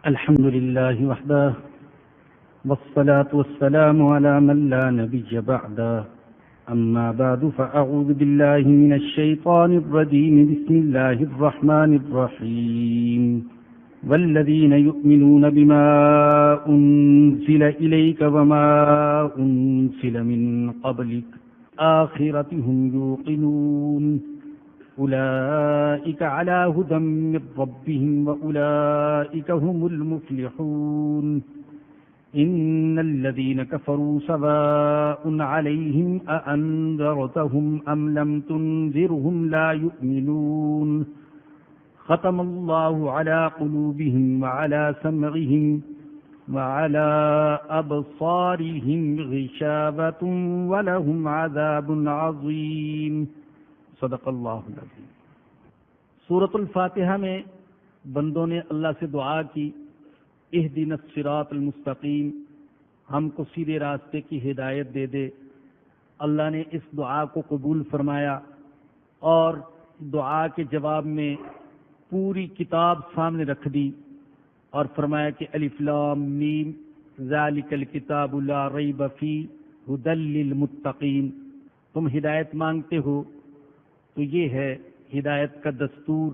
الحمد لله وحده والصلاة والسلام على من لا نبي بعده أما بعد فأعوذ بالله من الشيطان الرجيم بسم الله الرحمن الرحيم والذين يؤمنون بما أنزل إليك وما أنزل من قبلك آخرة هم يوقنون أولئك على هدى من ربهم وأولئك هم المفلحون إن الذين كفروا سواء عليهم أأنذرتهم أم لم تنذرهم لا يؤمنون ختم الله على قلوبهم وعلى سمعهم وعلى أبصارهم غشاوة ولهم عذاب عظيم صدق اللہ العظیم۔ سورۃ الفاتحہ میں بندوں نے اللہ سے دعا کی، اہدنا الصراط المستقیم، ہم کو سیدھے راستے کی ہدایت دے دے۔ اللہ نے اس دعا کو قبول فرمایا اور دعا کے جواب میں پوری کتاب سامنے رکھ دی اور فرمایا کہ الف لام میم ذالک الکتاب لا ریب فیہ ھدی للمتقین۔ تم ہدایت مانگتے ہو تو یہ ہے ہدایت کا دستور،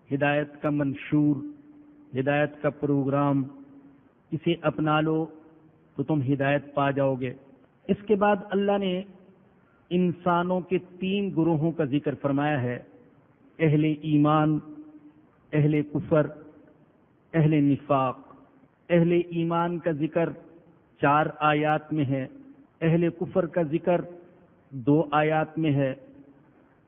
ہدایت کا منشور، ہدایت کا پروگرام، اسے اپنا لو تو تم ہدایت پا جاؤ گے۔ اس کے بعد اللہ نے انسانوں کے 3 گروہوں کا ذکر فرمایا ہے، اہل ایمان، اہل کفر، اہل نفاق۔ اہل ایمان کا ذکر 4 آیات میں ہے، اہل کفر کا ذکر 2 آیات میں ہے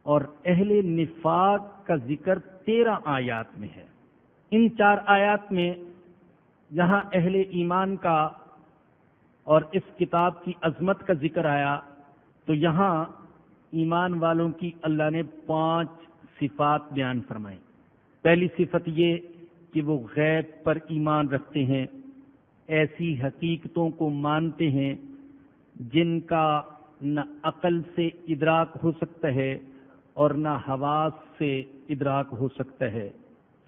اور اہل نفاق کا ذکر 13 آیات میں ہے۔ ان 4 آیات میں جہاں اہل ایمان کا اور اس کتاب کی عظمت کا ذکر آیا تو یہاں ایمان والوں کی اللہ نے 5 صفات بیان فرمائی۔ پہلی صفت یہ کہ وہ غیب پر ایمان رکھتے ہیں، ایسی حقیقتوں کو مانتے ہیں جن کا نہ عقل سے ادراک ہو سکتا ہے اور نہ حواس سے ادراک ہو سکتا ہے۔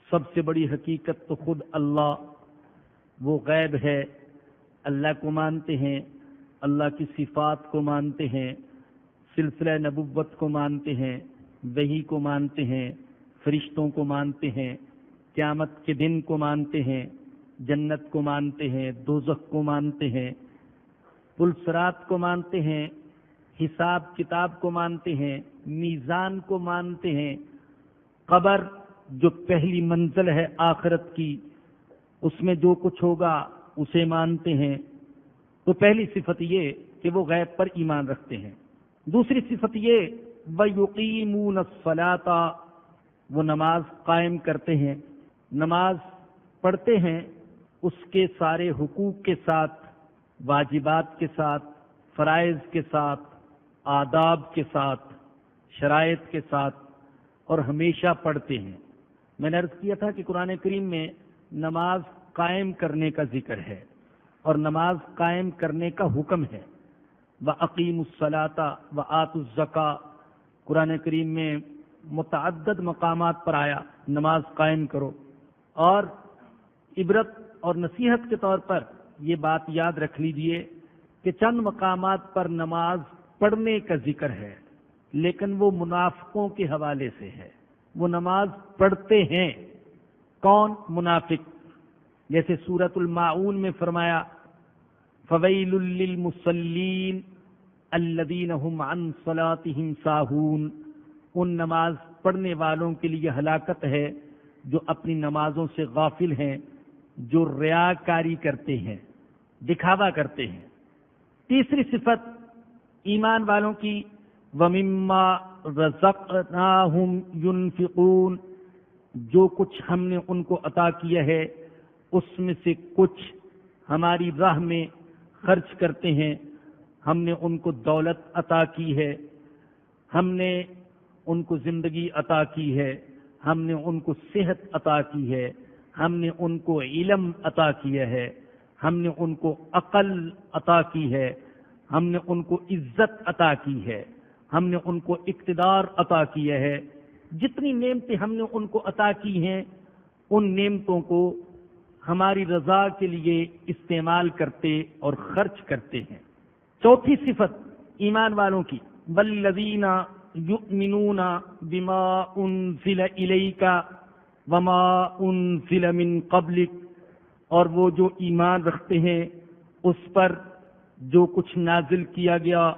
سب سے بڑی حقیقت تو خود اللہ، وہ غیب ہے، اللہ کو مانتے ہیں، اللہ کی صفات کو مانتے ہیں، سلسلہ نبوت کو مانتے ہیں، وحی کو مانتے ہیں، فرشتوں کو مانتے ہیں، قیامت کے دن کو مانتے ہیں، جنت کو مانتے ہیں، دوزخ کو مانتے ہیں، پل صراط کو مانتے ہیں، حساب کتاب کو مانتے ہیں، میزان کو مانتے ہیں، قبر جو پہلی منزل ہے آخرت کی، اس میں جو کچھ ہوگا اسے مانتے ہیں۔ تو پہلی صفت یہ کہ وہ غیب پر ایمان رکھتے ہیں۔ دوسری صفت یہ وَيُقِيمُونَ الصَّلَاةَ، وہ نماز قائم کرتے ہیں، نماز پڑھتے ہیں اس کے سارے حقوق کے ساتھ، واجبات کے ساتھ، فرائض کے ساتھ، آداب کے ساتھ، شرائط کے ساتھ، اور ہمیشہ پڑھتے ہیں۔ میں نے عرض کیا تھا کہ قرآن کریم میں نماز قائم کرنے کا ذکر ہے اور نماز قائم کرنے کا حکم ہے۔ وَأَقِيمُوا الصَّلَاةَ وَآتُوا الزَّكَاةَ، قرآن کریم میں متعدد مقامات پر آیا نماز قائم کرو، اور عبرت اور نصیحت کے طور پر یہ بات یاد رکھ لیجئے کہ چند مقامات پر نماز پڑھنے کا ذکر ہے لیکن وہ منافقوں کے حوالے سے ہے۔ وہ نماز پڑھتے ہیں، کون؟ منافق۔ جیسے سورۃ الماعون میں فرمایا فَوَيْلٌ لِّلْمُصَلِّينَ الَّذِينَ هُمْ عَن صَلَاتِهِمْ سَاهُونَ، ان نماز پڑھنے والوں کے لیے ہلاکت ہے جو اپنی نمازوں سے غافل ہیں، جو ریاکاری کرتے ہیں، دکھاوا کرتے ہیں۔ تیسری صفت ایمان والوں کی وَمِمَّا رَزَقْنَاهُمْ يُنْفِقُونَ، جو کچھ ہم نے ان کو عطا کیا ہے اس میں سے کچھ ہماری راہ میں خرچ کرتے ہیں۔ ہم نے ان کو دولت عطا کی ہے، ہم نے ان کو زندگی عطا کی ہے، ہم نے ان کو صحت عطا کی ہے، ہم نے ان کو علم عطا کیا ہے، ہم نے ان کو عقل عطا کی ہے، ہم نے ان کو عزت عطا کی ہے، ہم نے ان کو اقتدار عطا کیا ہے۔ جتنی نعمتیں ہم نے ان کو عطا کی ہیں ان نعمتوں کو ہماری رضا کے لیے استعمال کرتے اور خرچ کرتے ہیں۔ چوتھی صفت ایمان والوں کی، والذین یؤمنون بما انزل الیک وما انزل من قبلک، اور وہ جو ایمان رکھتے ہیں اس پر جو کچھ نازل کیا گیا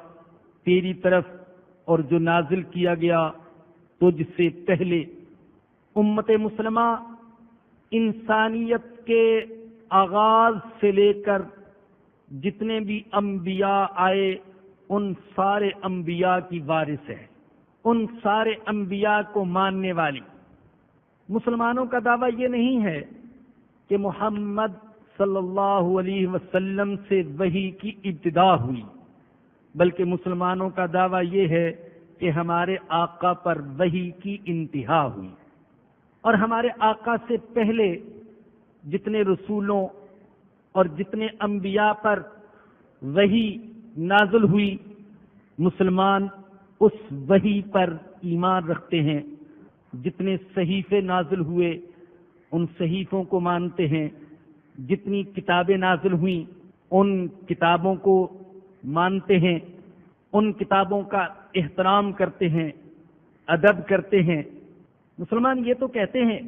تیری طرف اور جو نازل کیا گیا تجھ سے پہلے۔ امت مسلمہ انسانیت کے آغاز سے لے کر جتنے بھی انبیاء آئے ان سارے انبیاء کی وارث ہے، ان سارے انبیاء کو ماننے والی۔ مسلمانوں کا دعویٰ یہ نہیں ہے کہ محمد صلی اللہ علیہ وسلم سے وحی کی ابتدا ہوئی، بلکہ مسلمانوں کا دعویٰ یہ ہے کہ ہمارے آقا پر وحی کی انتہا ہوئی، اور ہمارے آقا سے پہلے جتنے رسولوں اور جتنے انبیاء پر وحی نازل ہوئی، مسلمان اس وحی پر ایمان رکھتے ہیں۔ جتنے صحیفے نازل ہوئے ان صحیفوں کو مانتے ہیں، جتنی کتابیں نازل ہوئیں ان کتابوں کو مانتے ہیں، ان کتابوں کا احترام کرتے ہیں، ادب کرتے ہیں۔ مسلمان یہ تو کہتے ہیں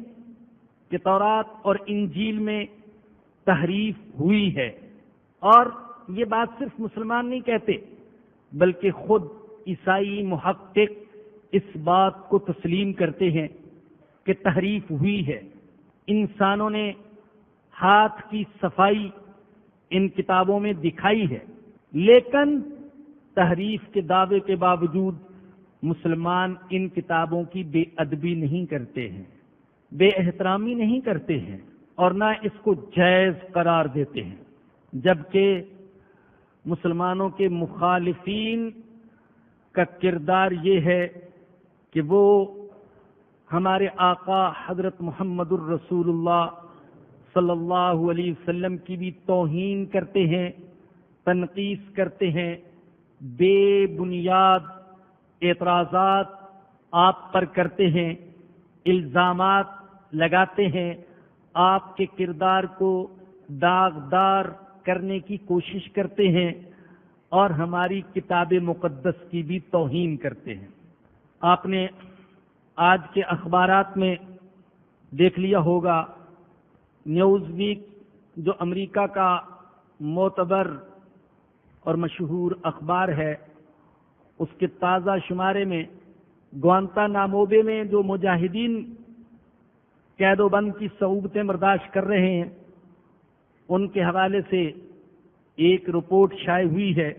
کہ تورات اور انجیل میں تحریف ہوئی ہے، اور یہ بات صرف مسلمان نہیں کہتے بلکہ خود عیسائی محقق اس بات کو تسلیم کرتے ہیں کہ تحریف ہوئی ہے۔ انسانوں نے ہاتھ کی صفائی ان کتابوں میں دکھائی ہے، لیکن تحریف کے دعوے کے باوجود مسلمان ان کتابوں کی بے ادبی نہیں کرتے ہیں، بے احترامی نہیں کرتے ہیں، اور نہ اس کو جائز قرار دیتے ہیں، جبکہ مسلمانوں کے مخالفین کا کردار یہ ہے کہ وہ ہمارے آقا حضرت محمد الرسول اللہ صلی اللہ علیہ وسلم کی بھی توہین کرتے ہیں، تنقیص کرتے ہیں، بے بنیاد اعتراضات آپ پر کرتے ہیں، الزامات لگاتے ہیں، آپ کے کردار کو داغدار کرنے کی کوشش کرتے ہیں، اور ہماری کتاب مقدس کی بھی توہین کرتے ہیں۔ آپ نے آج کے اخبارات میں دیکھ لیا ہوگا، نیوز ویک جو امریکہ کا معتبر اور مشہور اخبار ہے، اس کے تازہ شمارے میں گوانتانامو بے میں جو مجاہدین قید و بند کی صعوبتیں برداشت کر رہے ہیں ان کے حوالے سے ایک رپورٹ شائع ہوئی ہے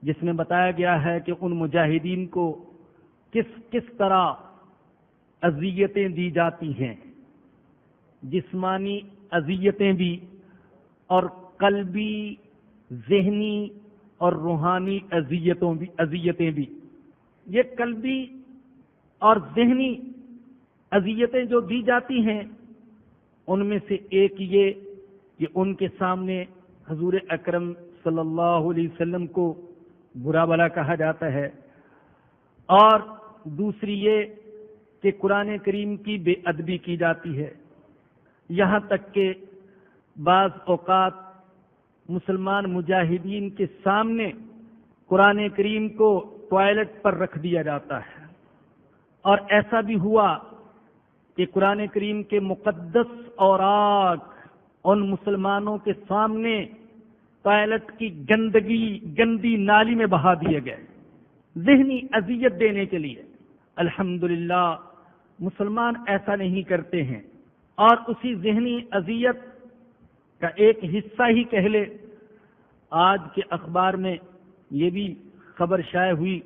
جس میں بتایا گیا ہے کہ ان مجاہدین کو کس طرح اذیتیں دی جاتی ہیں، جسمانی اذیتیں بھی اور قلبی، ذہنی اور روحانی اذیتیں بھی۔ یہ قلبی اور ذہنی اذیتیں جو دی جاتی ہیں ان میں سے ایک یہ کہ ان کے سامنے حضور اکرم صلی اللہ علیہ وسلم کو برا بھلا کہا جاتا ہے، اور دوسری یہ کہ قرآن کریم کی بے ادبی کی جاتی ہے، یہاں تک کہ بعض اوقات مسلمان مجاہدین کے سامنے قرآن کریم کو ٹوائلٹ پر رکھ دیا جاتا ہے، اور ایسا بھی ہوا کہ قرآن کریم کے مقدس اوراق ان مسلمانوں کے سامنے ٹوائلٹ کی گندی نالی میں بہا دیے گئے، ذہنی اذیت دینے کے لیے۔ الحمدللہ مسلمان ایسا نہیں کرتے ہیں، اور اسی ذہنی اذیت کا ایک حصہ ہی کہہ لے، آج کے اخبار میں یہ بھی خبر شائع ہوئی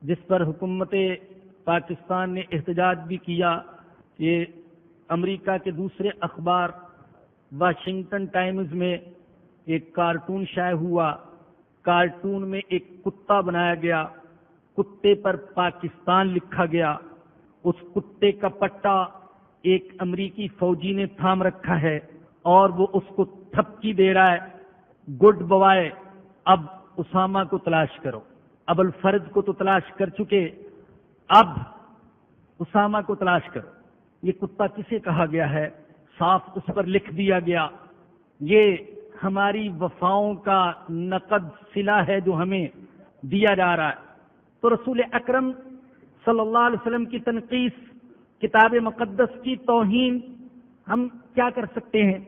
جس پر حکومت پاکستان نے احتجاج بھی کیا کہ امریکہ کے دوسرے اخبار واشنگٹن ٹائمز میں ایک کارٹون شائع ہوا، کارٹون میں ایک کتا بنایا گیا، کتے پر پاکستان لکھا گیا، اس کتے کا پٹا ایک امریکی فوجی نے تھام رکھا ہے اور وہ اس کو تھپکی دے رہا ہے، گڈ بوائے اب اسامہ کو تلاش کرو، اب الفرج کو تو تلاش کر چکے، اب اسامہ کو تلاش کرو۔ یہ کتا کسے کہا گیا ہے؟ صاف اس پر لکھ دیا گیا یہ ہماری وفاؤں کا نقد صلہ ہے جو ہمیں دیا جا رہا ہے۔ تو رسول اکرم صلی اللہ علیہ وسلم کی تنقیص، کتاب مقدس کی توہین ہم کیا کر سکتے ہیں؟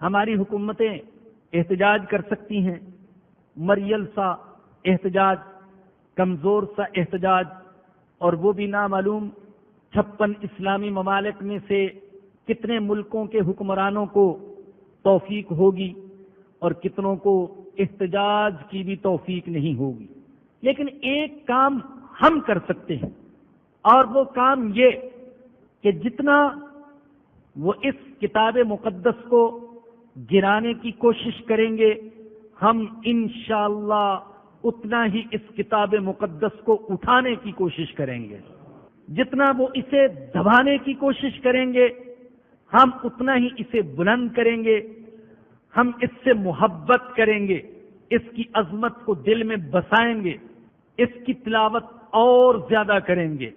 ہماری حکومتیں احتجاج کر سکتی ہیں، مریل سا احتجاج، کمزور سا احتجاج، اور وہ بھی نامعلوم 56 اسلامی ممالک میں سے کتنے ملکوں کے حکمرانوں کو توفیق ہوگی اور کتنوں کو احتجاج کی بھی توفیق نہیں ہوگی۔ لیکن ایک کام ہم کر سکتے ہیں، اور وہ کام یہ کہ جتنا وہ اس کتاب مقدس کو گرانے کی کوشش کریں گے، ہم انشاءاللہ اتنا ہی اس کتاب مقدس کو اٹھانے کی کوشش کریں گے۔ جتنا وہ اسے دبانے کی کوشش کریں گے، ہم اتنا ہی اسے بلند کریں گے، ہم اس سے محبت کریں گے، اس کی عظمت کو دل میں بسائیں گے، اس کی تلاوت اور زیادہ کریں گے،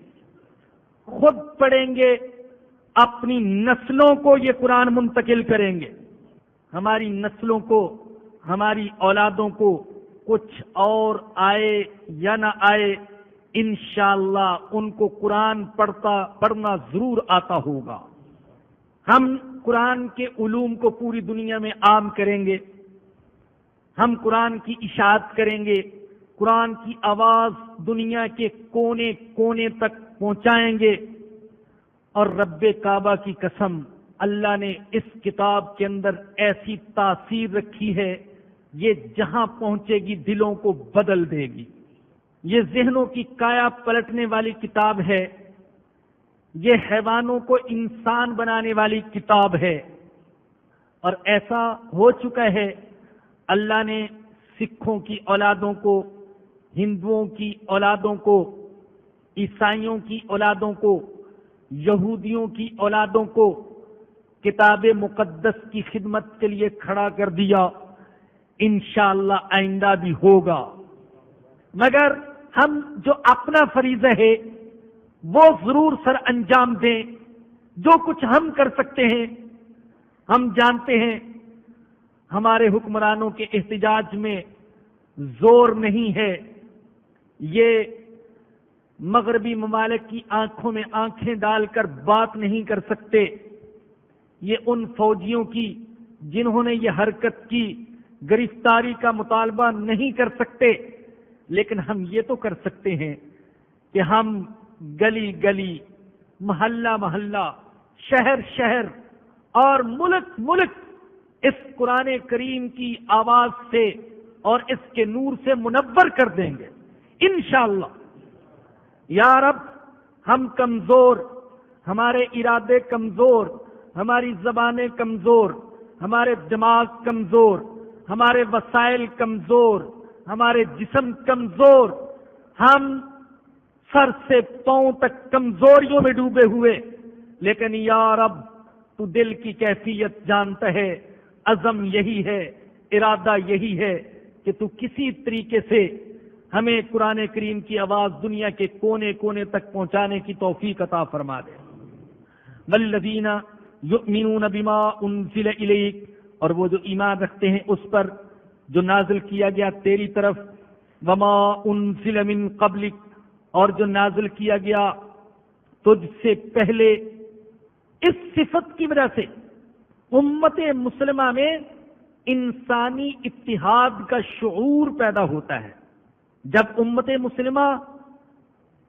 خود پڑھیں گے، اپنی نسلوں کو یہ قرآن منتقل کریں گے۔ ہماری نسلوں کو، ہماری اولادوں کو کچھ اور آئے یا نہ آئے، انشاءاللہ ان کو قرآن پڑھنا ضرور آتا ہوگا۔ ہم قرآن کے علوم کو پوری دنیا میں عام کریں گے، ہم قرآن کی اشاعت کریں گے، قرآن کی آواز دنیا کے کونے کونے تک پہنچائیں گے، اور رب کعبہ کی قسم، اللہ نے اس کتاب کے اندر ایسی تاثیر رکھی ہے، یہ جہاں پہنچے گی دلوں کو بدل دے گی۔ یہ ذہنوں کی کایا پلٹنے والی کتاب ہے، یہ حیوانوں کو انسان بنانے والی کتاب ہے۔ اور ایسا ہو چکا ہے، اللہ نے سکھوں کی اولادوں کو، ہندوؤں کی اولادوں کو، عیسائیوں کی اولادوں کو، یہودیوں کی اولادوں کو کتاب مقدس کی خدمت کے لیے کھڑا کر دیا۔ انشاءاللہ آئندہ بھی ہوگا، مگر ہم جو اپنا فریضہ ہے وہ ضرور سر انجام دیں۔ جو کچھ ہم کر سکتے ہیں، ہم جانتے ہیں ہمارے حکمرانوں کے احتجاج میں زور نہیں ہے، یہ مغربی ممالک کی آنکھوں میں آنکھیں ڈال کر بات نہیں کر سکتے، یہ ان فوجیوں کی جنہوں نے یہ حرکت کی گرفتاری کا مطالبہ نہیں کر سکتے، لیکن ہم یہ تو کر سکتے ہیں کہ ہم گلی گلی، محلہ محلہ، شہر شہر اور ملک ملک اس قرآن کریم کی آواز سے اور اس کے نور سے منور کر دیں گے انشاءاللہ۔ یا رب، ہم کمزور، ہمارے ارادے کمزور، ہماری زبانیں کمزور، ہمارے دماغ کمزور، ہمارے وسائل کمزور، ہمارے جسم کمزور، ہم سر سے پاؤں تک کمزوریوں میں ڈوبے ہوئے، لیکن یا رب تو دل کی کیفیت جانتا ہے، عزم یہی ہے، ارادہ یہی ہے کہ تو کسی طریقے سے ہمیں قرآن کریم کی آواز دنیا کے کونے کونے تک پہنچانے کی توفیق عطا فرما دے۔ والذین یؤمنون بما انزل الیک، اور وہ جو ایمان رکھتے ہیں اس پر جو نازل کیا گیا تیری طرف، وما انزل من قبلک، اور جو نازل کیا گیا تجھ سے پہلے۔ اس صفت کی وجہ سے امت مسلمہ میں انسانی اتحاد کا شعور پیدا ہوتا ہے۔ جب امت مسلمہ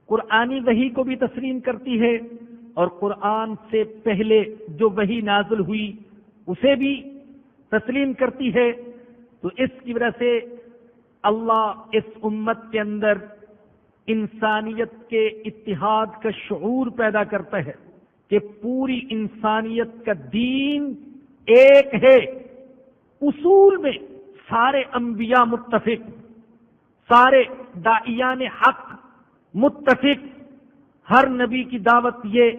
قرآنی وحی کو بھی تسلیم کرتی ہے اور قرآن سے پہلے جو وحی نازل ہوئی اسے بھی تسلیم کرتی ہے، تو اس کی وجہ سے اللہ اس امت کے اندر انسانیت کے اتحاد کا شعور پیدا کرتا ہے کہ پوری انسانیت کا دین ایک ہے۔ اصول میں سارے انبیاء متفق، سارے داعیان حق متفق، ہر نبی کی دعوت یہ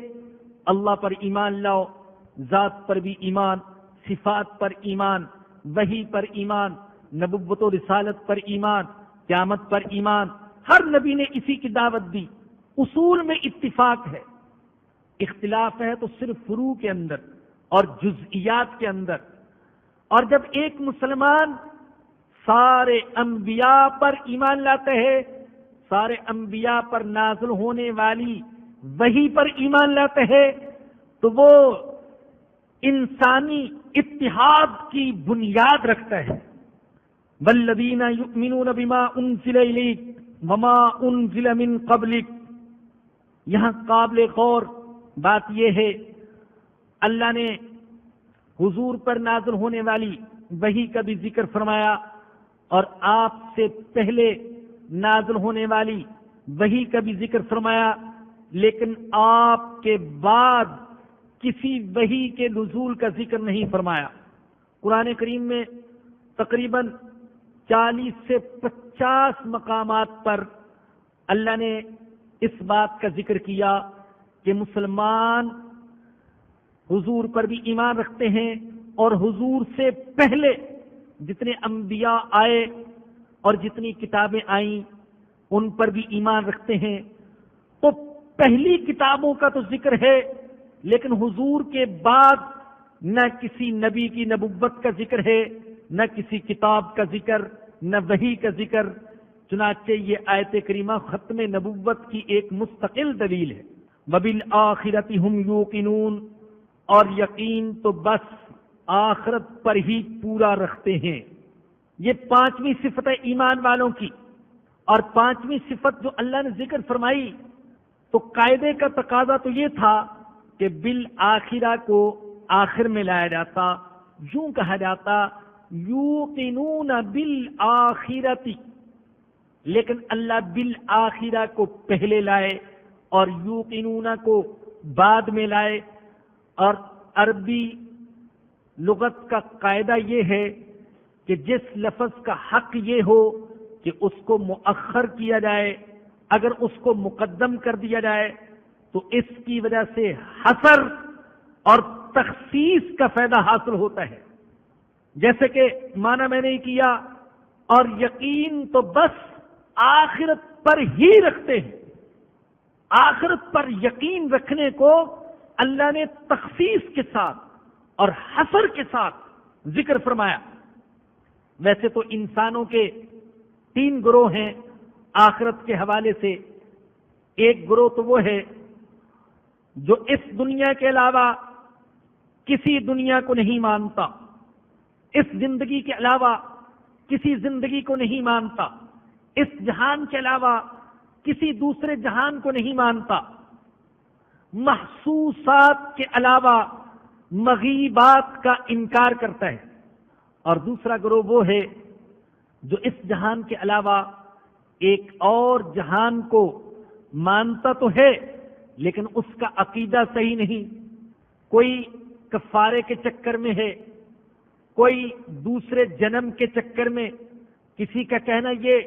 اللہ پر ایمان لاؤ، ذات پر بھی ایمان، صفات پر ایمان، وحی پر ایمان، نبوت و رسالت پر ایمان، قیامت پر ایمان۔ ہر نبی نے اسی کی دعوت دی۔ اصول میں اتفاق ہے، اختلاف ہے تو صرف فروع کے اندر، اور جزئیات کے اندر. اور جب ایک مسلمان سارے انبیاء پر ایمان لاتا ہے، سارے انبیاء پر نازل ہونے والی وحی پر ایمان لاتا ہے، تو وہ انسانی اتحاد کی بنیاد رکھتا ہے. والذین یؤمنون بما انزل الیک وما انزل من قبلک. یہاں قابل غور بات یہ ہے، اللہ نے حضور پر نازل ہونے والی وحی کا بھی ذکر فرمایا اور آپ سے پہلے نازل ہونے والی وحی کا بھی ذکر فرمایا، لیکن آپ کے بعد کسی وحی کے نزول کا ذکر نہیں فرمایا. قرآن کریم میں تقریباً 40 سے 50 مقامات پر اللہ نے اس بات کا ذکر کیا کہ مسلمان حضور پر بھی ایمان رکھتے ہیں اور حضور سے پہلے جتنے انبیاء آئے اور جتنی کتابیں آئیں ان پر بھی ایمان رکھتے ہیں. تو پہلی کتابوں کا تو ذکر ہے، لیکن حضور کے بعد نہ کسی نبی کی نبوت کا ذکر ہے، نہ کسی کتاب کا ذکر، نہ وحی کا ذکر. چنانچہ یہ آیت کریمہ ختم نبوت کی ایک مستقل دلیل ہے. وَبِالْآخِرَةِ هُمْ يُوقِنُونَ. اور یقین تو بس آخرت پر ہی پورا رکھتے ہیں. یہ 5ویں صفت ہے ایمان والوں کی. اور 5ویں صفت جو اللہ نے ذکر فرمائی تو قاعدے کا تقاضا تو یہ تھا کہ بالآخرہ کو آخر میں لایا جاتا، یوں کہا جاتا یوقنون بالآخرتی، لیکن اللہ بالآخرہ کو پہلے لائے اور یوقنون کو بعد میں لائے. اور عربی لغت کا قاعدہ یہ ہے کہ جس لفظ کا حق یہ ہو کہ اس کو مؤخر کیا جائے، اگر اس کو مقدم کر دیا جائے تو اس کی وجہ سے حصر اور تخصیص کا فائدہ حاصل ہوتا ہے. جیسے کہ معنی میں نے کیا اور یقین تو بس آخرت پر ہی رکھتے ہیں. آخرت پر یقین رکھنے کو اللہ نے تخصیص کے ساتھ اور حصر کے ساتھ ذکر فرمایا. ویسے تو انسانوں کے 3 گروہ ہیں آخرت کے حوالے سے. ایک گروہ تو وہ ہے جو اس دنیا کے علاوہ کسی دنیا کو نہیں مانتا، اس زندگی کے علاوہ کسی زندگی کو نہیں مانتا، اس جہان کے علاوہ کسی دوسرے جہان کو نہیں مانتا، محسوسات کے علاوہ مغیبات کا انکار کرتا ہے. اور دوسرا گروہ وہ ہے جو اس جہان کے علاوہ ایک اور جہان کو مانتا تو ہے لیکن اس کا عقیدہ صحیح نہیں. کوئی کفارے کے چکر میں ہے، کوئی دوسرے جنم کے چکر میں. کسی کا کہنا یہ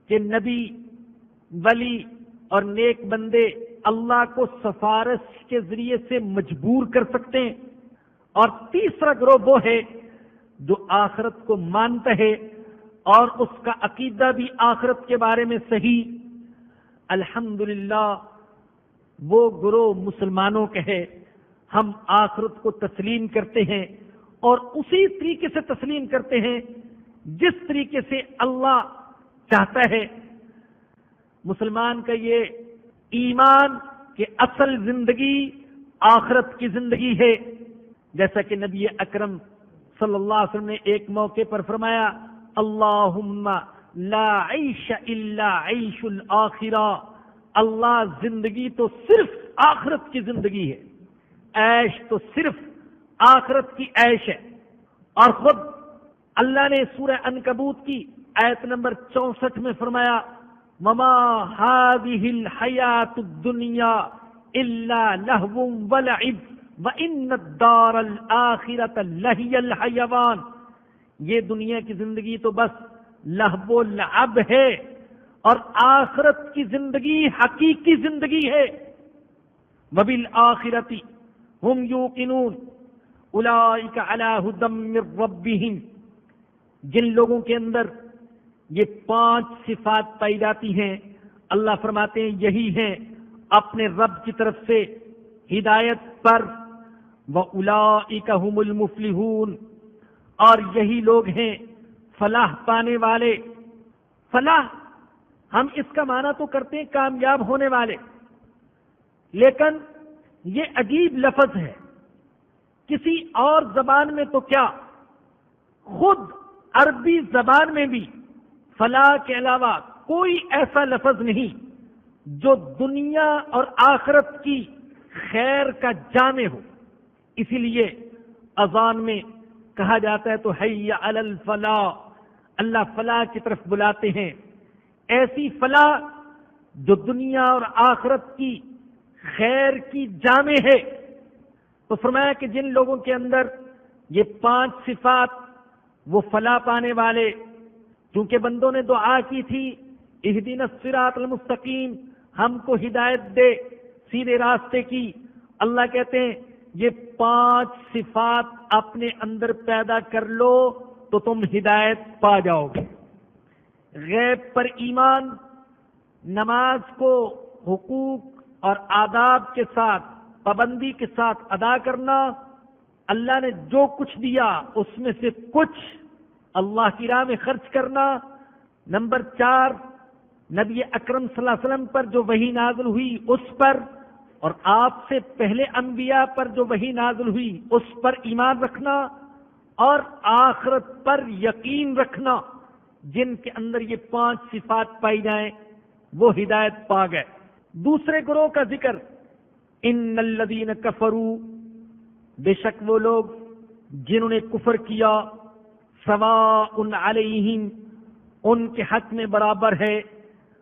کہ نبی، ولی اور نیک بندے اللہ کو سفارش کے ذریعے سے مجبور کر سکتے ہیں. اور تیسرا گروہ وہ ہے جو آخرت کو مانتا ہے اور اس کا عقیدہ بھی آخرت کے بارے میں صحیح. الحمدللہ وہ گروہ مسلمانوں کے ہے. ہم آخرت کو تسلیم کرتے ہیں اور اسی طریقے سے تسلیم کرتے ہیں جس طریقے سے اللہ چاہتا ہے. مسلمان کا یہ ایمان کہ اصل زندگی آخرت کی زندگی ہے. جیسا کہ نبی اکرم صلی اللہ علیہ وسلم نے ایک موقع پر فرمایا اللہم لا عیش الا عیش الآخرہ. اللہ زندگی تو صرف آخرت کی زندگی ہے، عیش تو صرف آخرت کی عیش ہے. اور خود اللہ نے سورہ عنکبوت کی آیت نمبر 64 میں فرمایا وما هذه الحیات الدنیا الا لہو ولعب وان الدار الآخرۃ لہی الحیوان. یہ دنیا کی زندگی تو بس لہو و لعب ہے اور آخرت کی زندگی حقیقی زندگی ہے. وبالآخرۃ ہم یوقنون اولئک علی ھدی من ربہم. جن لوگوں کے اندر یہ 5 صفات پائی جاتی ہیں اللہ فرماتے ہیں یہی ہیں اپنے رب کی طرف سے ہدایت پر وَأُولَئِكَ هُمُ الْمُفْلِحُونَ، اور یہی لوگ ہیں فلاح پانے والے۔ فلاح ہم اس کا معنی تو کرتے ہیں کامیاب ہونے والے، لیکن یہ عجیب لفظ ہے۔ کسی اور زبان میں تو کیا، خود عربی زبان میں بھی فلاح کے علاوہ کوئی ایسا لفظ نہیں جو دنیا اور آخرت کی خیر کا جامع ہو۔ اسی لیے اذان میں کہا جاتا ہے تو حی علی الفلاح، اللہ فلاح کی طرف بلاتے ہیں، ایسی فلاح جو دنیا اور آخرت کی خیر کی جامع ہے۔ تو فرمایا کہ جن لوگوں کے اندر یہ 5 صفات، وہ فلاح پانے والے۔ چونکہ بندوں نے دعا کی تھی اہدنا الصراط المستقیم، ہم کو ہدایت دے سیدھے راستے کی، اللہ کہتے ہیں یہ 5 صفات اپنے اندر پیدا کر لو تو تم ہدایت پا جاؤ گے۔ غیب پر ایمان، نماز کو حقوق اور آداب کے ساتھ پابندی کے ساتھ ادا کرنا، اللہ نے جو کچھ دیا اس میں سے کچھ اللہ کی راہ میں خرچ کرنا۔ نمبر 4، نبی اکرم صلی اللہ علیہ وسلم پر جو وحی نازل ہوئی اس پر، اور آپ سے پہلے انبیاء پر جو وحی نازل ہوئی اس پر ایمان رکھنا، اور آخرت پر یقین رکھنا۔ جن کے اندر یہ 5 صفات پائی جائیں وہ ہدایت پا گئے۔ دوسرے گروہ کا ذکر، ان الذین کفروا، بے شک وہ لوگ جنہوں نے کفر کیا، سواء علیہم، ان کے حق میں برابر ہے،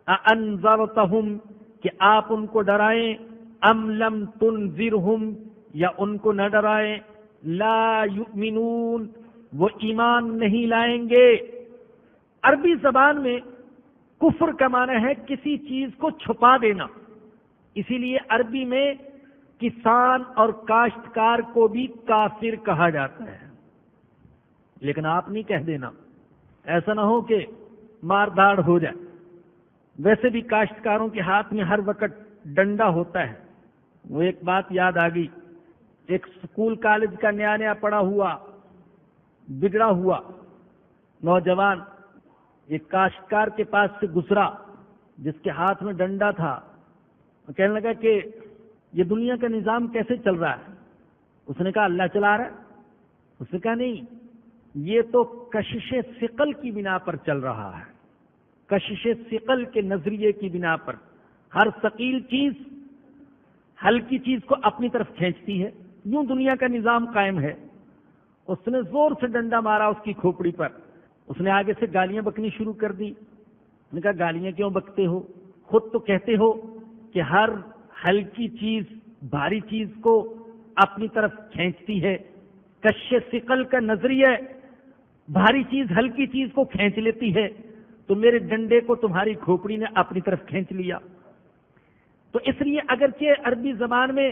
انذرتہم، کہ آپ ان کو ڈرائیں، ام لم تنذرہم، یا ان کو نہ ڈرائیں، لا یؤمنون، وہ ایمان نہیں لائیں گے۔ عربی زبان میں کفر کا معنی ہے کسی چیز کو چھپا دینا، اسی لیے عربی میں کسان اور کاشتکار کو بھی کافر کہا جاتا ہے۔ لیکن آپ نہیں کہہ دینا، ایسا نہ ہو کہ مار دھاڑ ہو جائے۔ ویسے بھی کاشتکاروں کے ہاتھ میں ہر وقت ڈنڈا ہوتا ہے۔ وہ ایک بات یاد آ گئی، ایک سکول کالج کا نیا نیا پڑھا ہوا بگڑا ہوا نوجوان ایک کاشتکار کے پاس سے گزرا جس کے ہاتھ میں ڈنڈا تھا۔ کہنے لگا کہ یہ دنیا کا نظام کیسے چل رہا ہے؟ اس نے کہا اللہ چلا رہا ہے۔ اس نے کہا نہیں، یہ تو کشش ثقل کی بنا پر چل رہا ہے، کشش ثقل کے نظریے کی بنا پر۔ ہر ثقیل چیز ہلکی چیز کو اپنی طرف کھینچتی ہے، یوں دنیا کا نظام قائم ہے۔ اس نے زور سے ڈنڈا مارا اس کی کھوپڑی پر۔ اس نے آگے سے گالیاں بکنی شروع کر دی۔ اس نے کہا گالیاں کیوں بکتے ہو؟ خود تو کہتے ہو کہ ہر ہلکی چیز بھاری چیز کو اپنی طرف کھینچتی ہے۔ کشش ثقل کا نظریہ بھاری چیز ہلکی چیز کو کھینچ لیتی ہے، تو میرے ڈنڈے کو تمہاری کھوپڑی نے اپنی طرف کھینچ لیا۔ تو اس لیے اگرچہ عربی زبان میں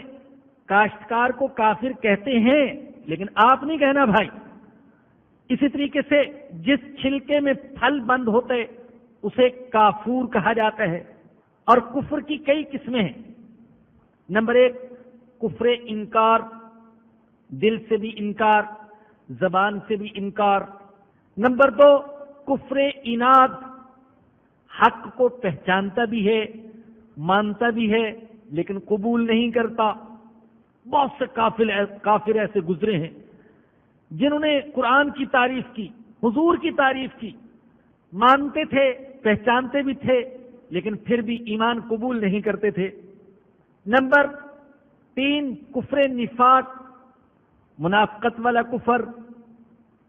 کاشتکار کو کافر کہتے ہیں، لیکن آپ نہیں کہنا بھائی۔ اسی طریقے سے جس چھلکے میں پھل بند ہوتے اسے کافور کہا جاتا ہے۔ اور کفر کی کئی قسمیں ہیں۔ نمبر 1 کفر انکار، دل سے بھی انکار، زبان سے بھی انکار۔ نمبر 2 کفر عناد، حق کو پہچانتا بھی ہے، مانتا بھی ہے، لیکن قبول نہیں کرتا۔ بہت سے کافر ایسے گزرے ہیں جنہوں نے قرآن کی تعریف کی، حضور کی تعریف کی، مانتے تھے، پہچانتے بھی تھے، لیکن پھر بھی ایمان قبول نہیں کرتے تھے۔ نمبر 3 کفر نفاق، منافقت والا کفر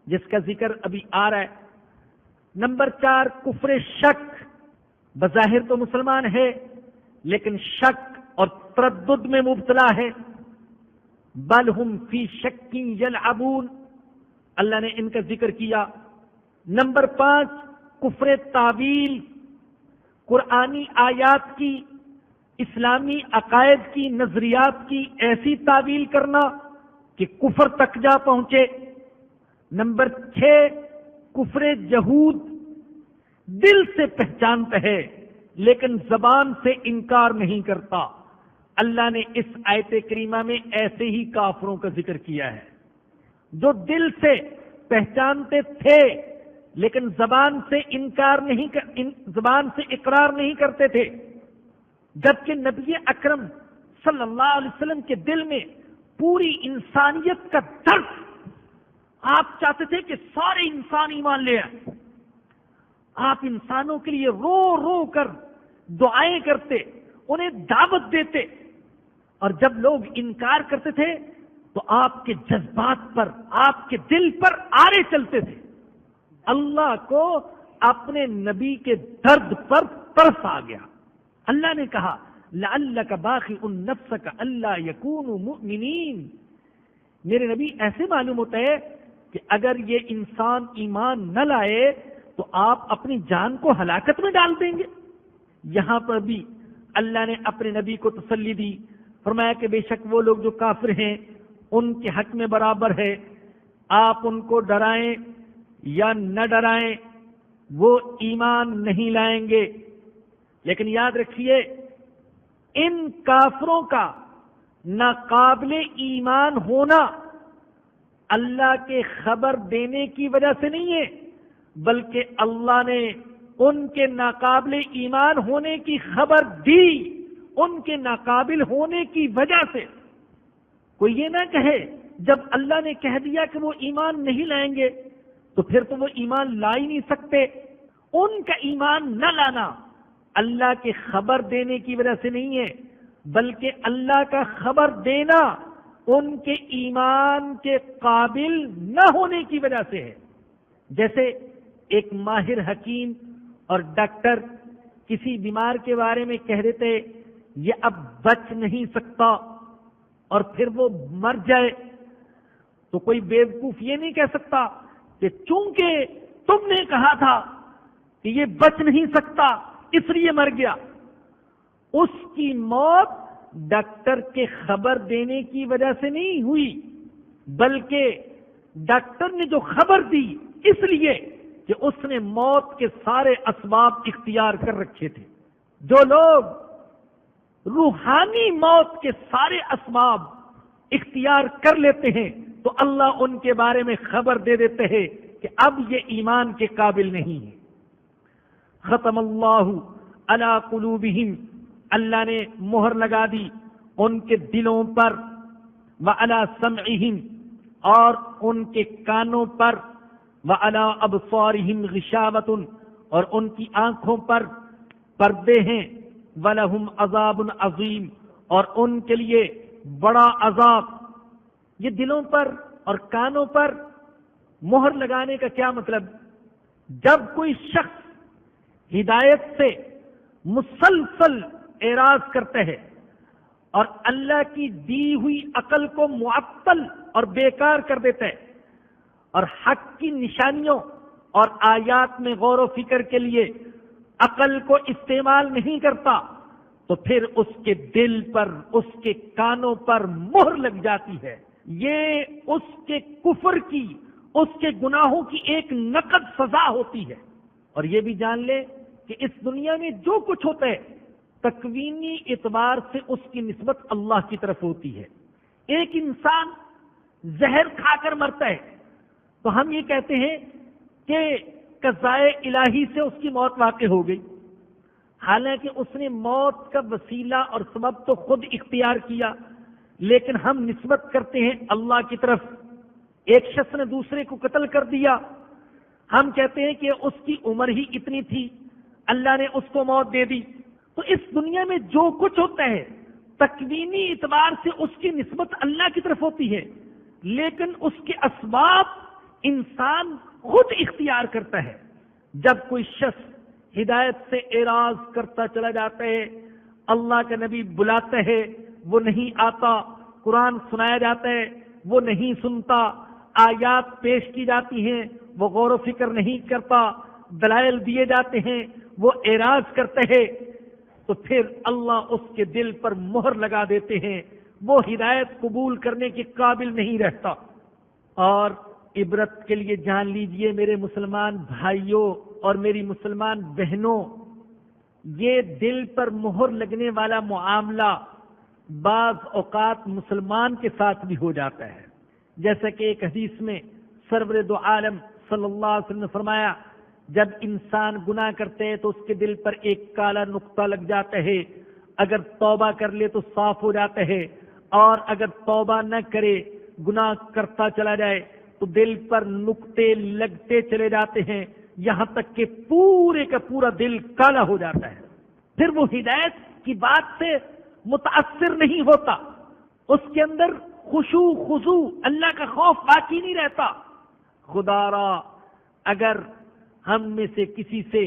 جس کا ذکر ابھی آ رہا ہے۔ نمبر 4 کفر شک، بظاہر تو مسلمان ہے لیکن شک اور تردد میں مبتلا ہے۔ بل ہم فی شک یلعبون، اللہ نے ان کا ذکر کیا۔ نمبر 5 کفر تعویل، قرآنی آیات کی، اسلامی عقائد کی، نظریات کی ایسی تعویل کرنا کہ کفر تک جا پہنچے۔ نمبر 6 کفر جہود، دل سے پہچانتا ہے لیکن زبان سے انکار نہیں کرتا۔ اللہ نے اس آیت کریمہ میں ایسے ہی کافروں کا ذکر کیا ہے جو دل سے پہچانتے تھے لیکن زبان سے زبان سے اقرار نہیں کرتے تھے، جبکہ نبی اکرم صلی اللہ علیہ وسلم کے دل میں پوری انسانیت کا درد، آپ چاہتے تھے کہ سارے انسان ایمان لے آئیں، آپ انسانوں کے لیے رو رو کر دعائیں کرتے، انہیں دعوت دیتے، اور جب لوگ انکار کرتے تھے تو آپ کے جذبات پر، آپ کے دل پر آرے چلتے تھے۔ اللہ کو اپنے نبی کے درد پر ترس آ گیا۔ اللہ نے کہا لعلک باخع نفسک الا یکونوا مؤمنین، میرے نبی ایسے معلوم ہوتا ہے کہ اگر یہ انسان ایمان نہ لائے تو آپ اپنی جان کو ہلاکت میں ڈال دیں گے۔ یہاں پر بھی اللہ نے اپنے نبی کو تسلی دی، فرمایا کہ بے شک وہ لوگ جو کافر ہیں ان کے حق میں برابر ہے، آپ ان کو ڈرائیں یا نہ ڈرائیں وہ ایمان نہیں لائیں گے۔ لیکن یاد رکھیے ان کافروں کا ناقابل ایمان ہونا اللہ کے خبر دینے کی وجہ سے نہیں ہے، بلکہ اللہ نے ان کے ناقابل ایمان ہونے کی خبر دی ان کے ناقابل ہونے کی وجہ سے۔ کوئی یہ نہ کہے جب اللہ نے کہہ دیا کہ وہ ایمان نہیں لائیں گے تو پھر تو وہ ایمان لا ہی نہیں سکتے۔ ان کا ایمان نہ لانا اللہ کے خبر دینے کی وجہ سے نہیں ہے، بلکہ اللہ کا خبر دینا ان کے ایمان کے قابل نہ ہونے کی وجہ سے ہے۔ جیسے ایک ماہر حکیم اور ڈاکٹر کسی بیمار کے بارے میں کہہ دیتے یہ اب بچ نہیں سکتا اور پھر وہ مر جائے، تو کوئی بیوقوف یہ نہیں کہہ سکتا کہ چونکہ تم نے کہا تھا کہ یہ بچ نہیں سکتا اس لیے مر گیا۔ اس کی موت ڈاکٹر کے خبر دینے کی وجہ سے نہیں ہوئی، بلکہ ڈاکٹر نے جو خبر دی اس لیے کہ اس نے موت کے سارے اسباب اختیار کر رکھے تھے۔ جو لوگ روحانی موت کے سارے اسباب اختیار کر لیتے ہیں تو اللہ ان کے بارے میں خبر دے دیتے ہیں کہ اب یہ ایمان کے قابل نہیں ہے۔ ختم اللہ علی قلوبہم، اللہ نے مہر لگا دی ان کے دلوں پر، وعلی سمعہم، اور ان کے کانوں پر، وعلی ابصارہم غشاوۃ، اور ان کی آنکھوں پر پردے ہیں، وَلَهُمْ عَذَابٌ عَظِيمٌ، اور ان کے لیے بڑا عذاب۔ یہ دلوں پر اور کانوں پر مہر لگانے کا کیا مطلب؟ جب کوئی شخص ہدایت سے مسلسل اعراض کرتا ہے اور اللہ کی دی ہوئی عقل کو معطل اور بیکار کر دیتا ہے اور حق کی نشانیوں اور آیات میں غور و فکر کے لیے عقل کو استعمال نہیں کرتا، تو پھر اس کے دل پر، اس کے کانوں پر مہر لگ جاتی ہے۔ یہ اس کے کفر کی، اس کے گناہوں کی ایک نقد سزا ہوتی ہے۔ اور یہ بھی جان لے کہ اس دنیا میں جو کچھ ہوتا ہے تکوینی اعتبار سے اس کی نسبت اللہ کی طرف ہوتی ہے۔ ایک انسان زہر کھا کر مرتا ہے تو ہم یہ کہتے ہیں کہ قضائے الہی سے اس کی موت واقع ہو گئی، حالانکہ اس نے موت کا وسیلہ اور سبب تو خود اختیار کیا، لیکن ہم نسبت کرتے ہیں اللہ کی طرف۔ ایک شخص نے دوسرے کو قتل کر دیا، ہم کہتے ہیں کہ اس کی عمر ہی اتنی تھی، اللہ نے اس کو موت دے دی۔ تو اس دنیا میں جو کچھ ہوتا ہے تکوینی اعتبار سے اس کی نسبت اللہ کی طرف ہوتی ہے، لیکن اس کے اسباب انسان خود اختیار کرتا ہے۔ جب کوئی شخص ہدایت سے اعراض کرتا چلا جاتا ہے، اللہ کا نبی بلاتا ہے وہ نہیں آتا، قرآن سنایا جاتا ہے وہ نہیں سنتا، آیات پیش کی جاتی ہیں وہ غور و فکر نہیں کرتا، دلائل دیے جاتے ہیں وہ اعراض کرتا ہے، تو پھر اللہ اس کے دل پر مہر لگا دیتے ہیں، وہ ہدایت قبول کرنے کے قابل نہیں رہتا۔ اور عبرت کے لیے جان لیجئے میرے مسلمان بھائیوں اور میری مسلمان بہنوں، یہ دل پر مہر لگنے والا معاملہ بعض اوقات مسلمان کے ساتھ بھی ہو جاتا ہے. جیسا کہ ایک حدیث میں سرور دو عالم صلی اللہ علیہ وسلم نے فرمایا، جب انسان گناہ کرتے ہیں تو اس کے دل پر ایک کالا نقطہ لگ جاتا ہے. اگر توبہ کر لے تو صاف ہو جاتا ہے، اور اگر توبہ نہ کرے، گناہ کرتا چلا جائے تو دل پر نقطے لگتے چلے جاتے ہیں، یہاں تک کہ پورے کا پورا دل کالا ہو جاتا ہے. پھر وہ ہدایت کی بات سے متاثر نہیں ہوتا، اس کے اندر خشوع خضوع اللہ کا خوف باقی نہیں رہتا. خدا را اگر ہم میں سے کسی سے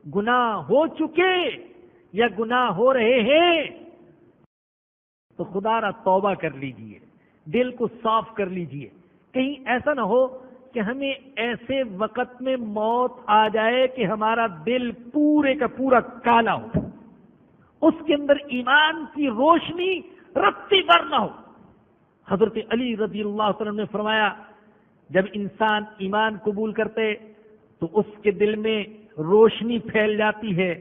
گناہ ہو چکے یا گناہ ہو رہے ہیں تو خدا را توبہ کر لیجئے، دل کو صاف کر لیجئے. کہیں ایسا نہ ہو کہ ہمیں ایسے وقت میں موت آ جائے کہ ہمارا دل پورے کا پورا کالا ہو، اس کے اندر ایمان کی روشنی رتی بھر نہ ہو. حضرت علی رضی اللہ عنہ نے فرمایا، جب انسان ایمان قبول کرتے تو اس کے دل میں روشنی پھیل جاتی ہے،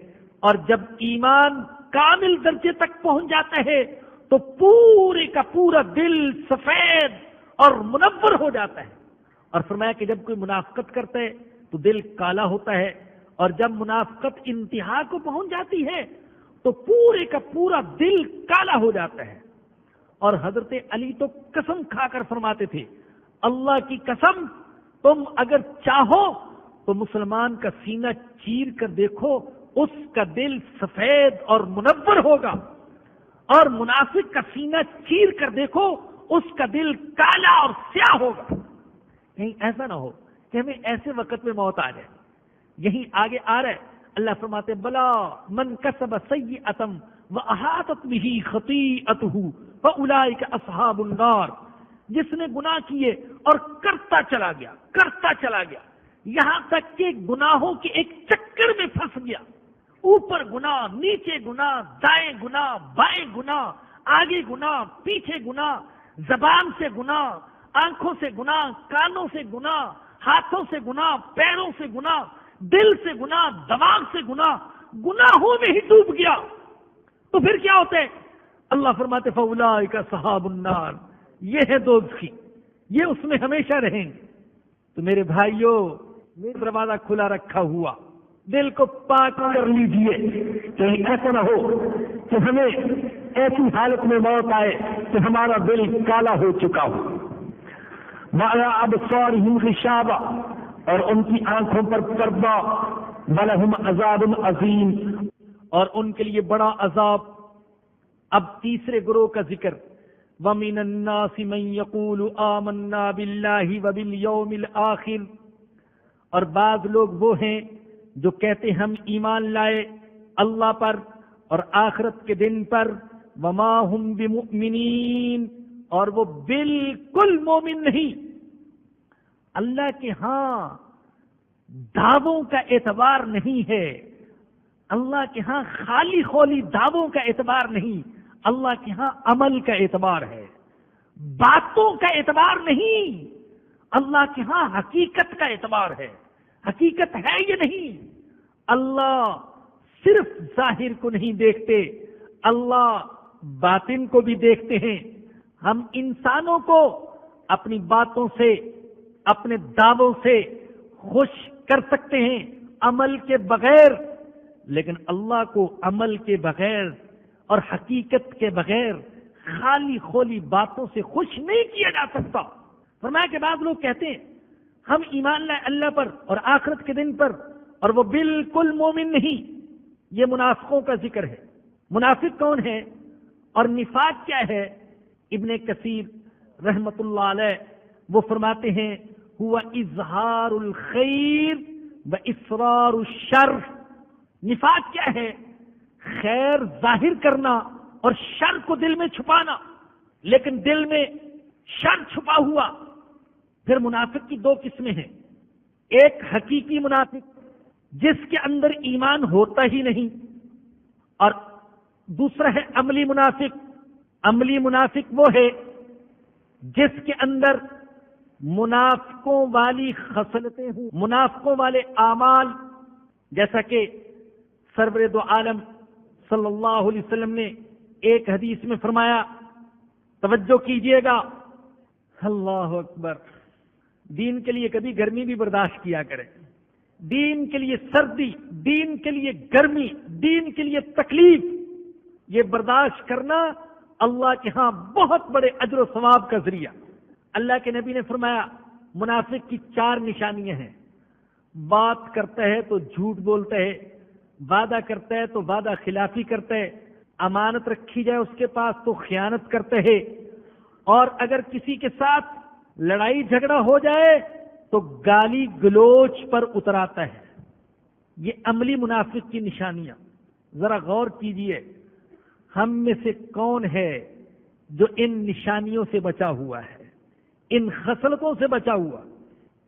اور جب ایمان کامل درجے تک پہنچ جاتا ہے تو پورے کا پورا دل سفید اور منور ہو جاتا ہے. اور فرمایا کہ جب کوئی منافقت کرتا ہے تو دل کالا ہوتا ہے، اور جب منافقت انتہا کو پہنچ جاتی ہے تو پورے کا پورا دل کالا ہو جاتا ہے. اور حضرت علی تو قسم کھا کر فرماتے تھے، اللہ کی قسم تم اگر چاہو تو مسلمان کا سینہ چیر کر دیکھو، اس کا دل سفید اور منور ہوگا، اور منافق کا سینہ چیر کر دیکھو، اس کا دل کالا اور سیاہ ہوگا. کہیں ایسا نہ ہو کہ ہمیں ایسے وقت میں موت آ جائے. یہی آگے آ رہا ہے، اللہ فرماتے بلا من کسب سیئۃ واحاطت بہ خطیئتہ فاولئک اصحاب النار. جس نے گناہ کیے اور کرتا چلا گیا یہاں تک کہ گناہوں کے ایک چکر میں پھنس گیا، اوپر گناہ، نیچے گناہ، دائیں گناہ، بائیں گناہ، آگے گناہ، پیچھے گناہ، زبان سے گناہ، آنکھوں سے گناہ، کانوں سے گناہ، ہاتھوں سے گناہ، پیروں سے گناہ، دل سے گناہ، دماغ سے گناہ، گناہوں میں ہی ڈوب گیا تو پھر کیا ہوتا ہے؟ اللہ فرماتے فاولئک اصحاب النار، یہ ہے دوزخی، یہ اس میں ہمیشہ رہیں گے. تو میرے بھائیوں، میرا دروازہ کھلا رکھا ہوا، دل کو پاک کر لیجئے. کہیں ایسا نہ ہو کہ ہمیں ایسی حالت میں موت آئے کہ ہمارا دل کالا ہو چکا ہو. وعلی ابصارہم غشاوہ، اور ان کی آنکھوں پر پردہ، ولہم عذاب عظیم، اور ان کے لیے بڑا عذاب. اب تیسرے گروہ کا ذکر، وَمِنَ النَّاسِ مَن يَقُولُ آمَنَّا بِاللَّهِ وَبِالْيَوْمِ الْآخِرِ، اور بعض لوگ وہ ہیں جو کہتے ہم ایمان لائے اللہ پر اور آخرت کے دن پر، وَمَا هُمْ بِمُؤْمِنِينَ، اور وہ بالکل مومن نہیں. اللہ کے ہاں دعووں کا اعتبار نہیں ہے، اللہ کے ہاں خالی خولی دعووں کا اعتبار نہیں، اللہ کے ہاں عمل کا اعتبار ہے، باتوں کا اعتبار نہیں. اللہ کے ہاں حقیقت کا اعتبار ہے. حقیقت ہے یہ نہیں. اللہ صرف ظاہر کو نہیں دیکھتے، اللہ باطن کو بھی دیکھتے ہیں. ہم انسانوں کو اپنی باتوں سے، اپنے دعووں سے خوش کر سکتے ہیں عمل کے بغیر، لیکن اللہ کو عمل کے بغیر اور حقیقت کے بغیر خالی خولی باتوں سے خوش نہیں کیا جا سکتا. فرمایا کہ بعض لوگ کہتے ہیں ہم ایمان لائے اللہ پر اور آخرت کے دن پر، اور وہ بالکل مومن نہیں. یہ منافقوں کا ذکر ہے. منافق کون ہے اور نفاق کیا ہے؟ ابن کثیر رحمت اللہ علیہ وہ فرماتے ہیں ہوا اظہار الخیر و اسرار الشر. نفاق کیا ہے؟ خیر ظاہر کرنا اور شر کو دل میں چھپانا، لیکن دل میں شر چھپا ہوا. پھر منافق کی دو قسمیں ہیں، ایک حقیقی منافق جس کے اندر ایمان ہوتا ہی نہیں، اور دوسرا ہے عملی منافق. عملی منافق وہ ہے جس کے اندر منافقوں والی خصلتیں ہوں، منافقوں والے اعمال، جیسا کہ سرور دو عالم صلی اللہ علیہ وسلم نے ایک حدیث میں فرمایا، توجہ کیجئے گا، اللہ اکبر، دین کے لیے کبھی گرمی بھی برداشت کیا کریں، دین کے لیے سردی، دین کے لیے گرمی، دین کے لیے تکلیف، یہ برداشت کرنا اللہ کے ہاں بہت بڑے اجر و ثواب کا ذریعہ۔ اللہ کے نبی نے فرمایا منافق کی 4 نشانیاں ہیں، بات کرتا ہے تو جھوٹ بولتا ہے، وعدہ کرتا ہے تو وعدہ خلافی کرتا ہے، امانت رکھی جائے اس کے پاس تو خیانت کرتا ہے، اور اگر کسی کے ساتھ لڑائی جھگڑا ہو جائے تو گالی گلوچ پر اتراتا ہے۔ یہ عملی منافق کی نشانیاں۔ ذرا غور کیجئے، ہم میں سے کون ہے جو ان نشانیوں سے بچا ہوا ہے، ان خصلتوں سے بچا ہوا؟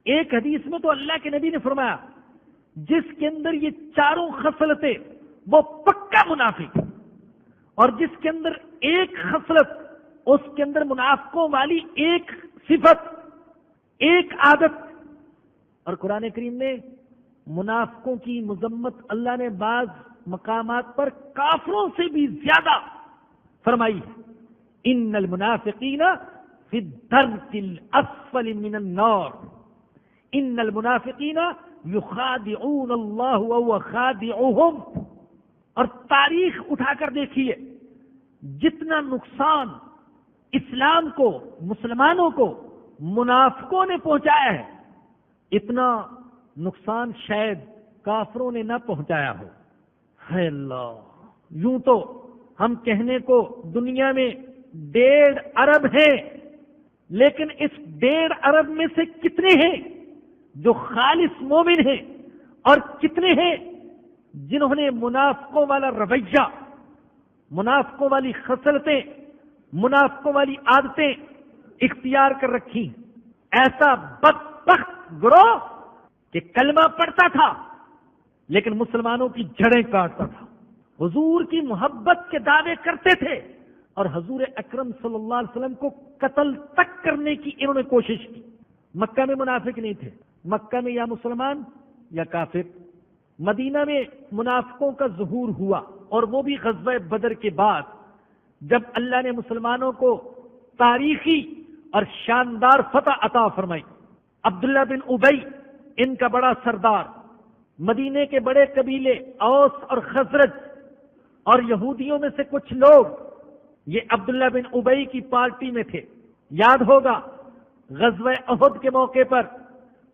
ایک حدیث میں تو اللہ کے نبی نے فرمایا جس کے اندر یہ 4 خصلتیں وہ پکا منافق، اور جس کے اندر ایک خصلت، اس کے اندر منافقوں والی ایک صفت، ایک عادت۔ اور قرآن کریم میں منافقوں کی مذمت اللہ نے بعض مقامات پر کافروں سے بھی زیادہ فرمائی ہے، ان المنافقین فی الدرک الاسفل من النار، ان المنافقین یخادعون اللہ وهو خادعهم۔ اور تاریخ اٹھا کر دیکھیے، جتنا نقصان اسلام کو، مسلمانوں کو منافقوں نے پہنچایا ہے، اتنا نقصان شاید کافروں نے نہ پہنچایا ہو۔ ہے اللہ، یوں تو ہم کہنے کو دنیا میں 1.5 ارب ہیں، لیکن اس 1.5 ارب میں سے کتنے ہیں جو خالص مومن ہیں، اور کتنے ہیں جنہوں نے منافقوں والا رویہ، منافقوں والی خصلتیں، منافقوں والی عادتیں اختیار کر رکھی؟ ایسا بدبخت گروہ کہ کلمہ پڑھتا تھا لیکن مسلمانوں کی جڑیں کاٹتا تھا، حضور کی محبت کے دعوے کرتے تھے، اور حضور اکرم صلی اللہ علیہ وسلم کو قتل تک کرنے کی انہوں نے کوشش کی۔ مکہ میں منافق نہیں تھے، مکہ میں یا مسلمان یا کافر۔ مدینہ میں منافقوں کا ظہور ہوا، اور وہ بھی غزوہ بدر کے بعد، جب اللہ نے مسلمانوں کو تاریخی اور شاندار فتح عطا فرمائی۔ عبداللہ بن ابی ان کا بڑا سردار، مدینے کے بڑے قبیلے اوس اور خزرج اور یہودیوں میں سے کچھ لوگ یہ عبداللہ بن ابی کی پارٹی میں تھے۔ یاد ہوگا غزوہ احد کے موقع پر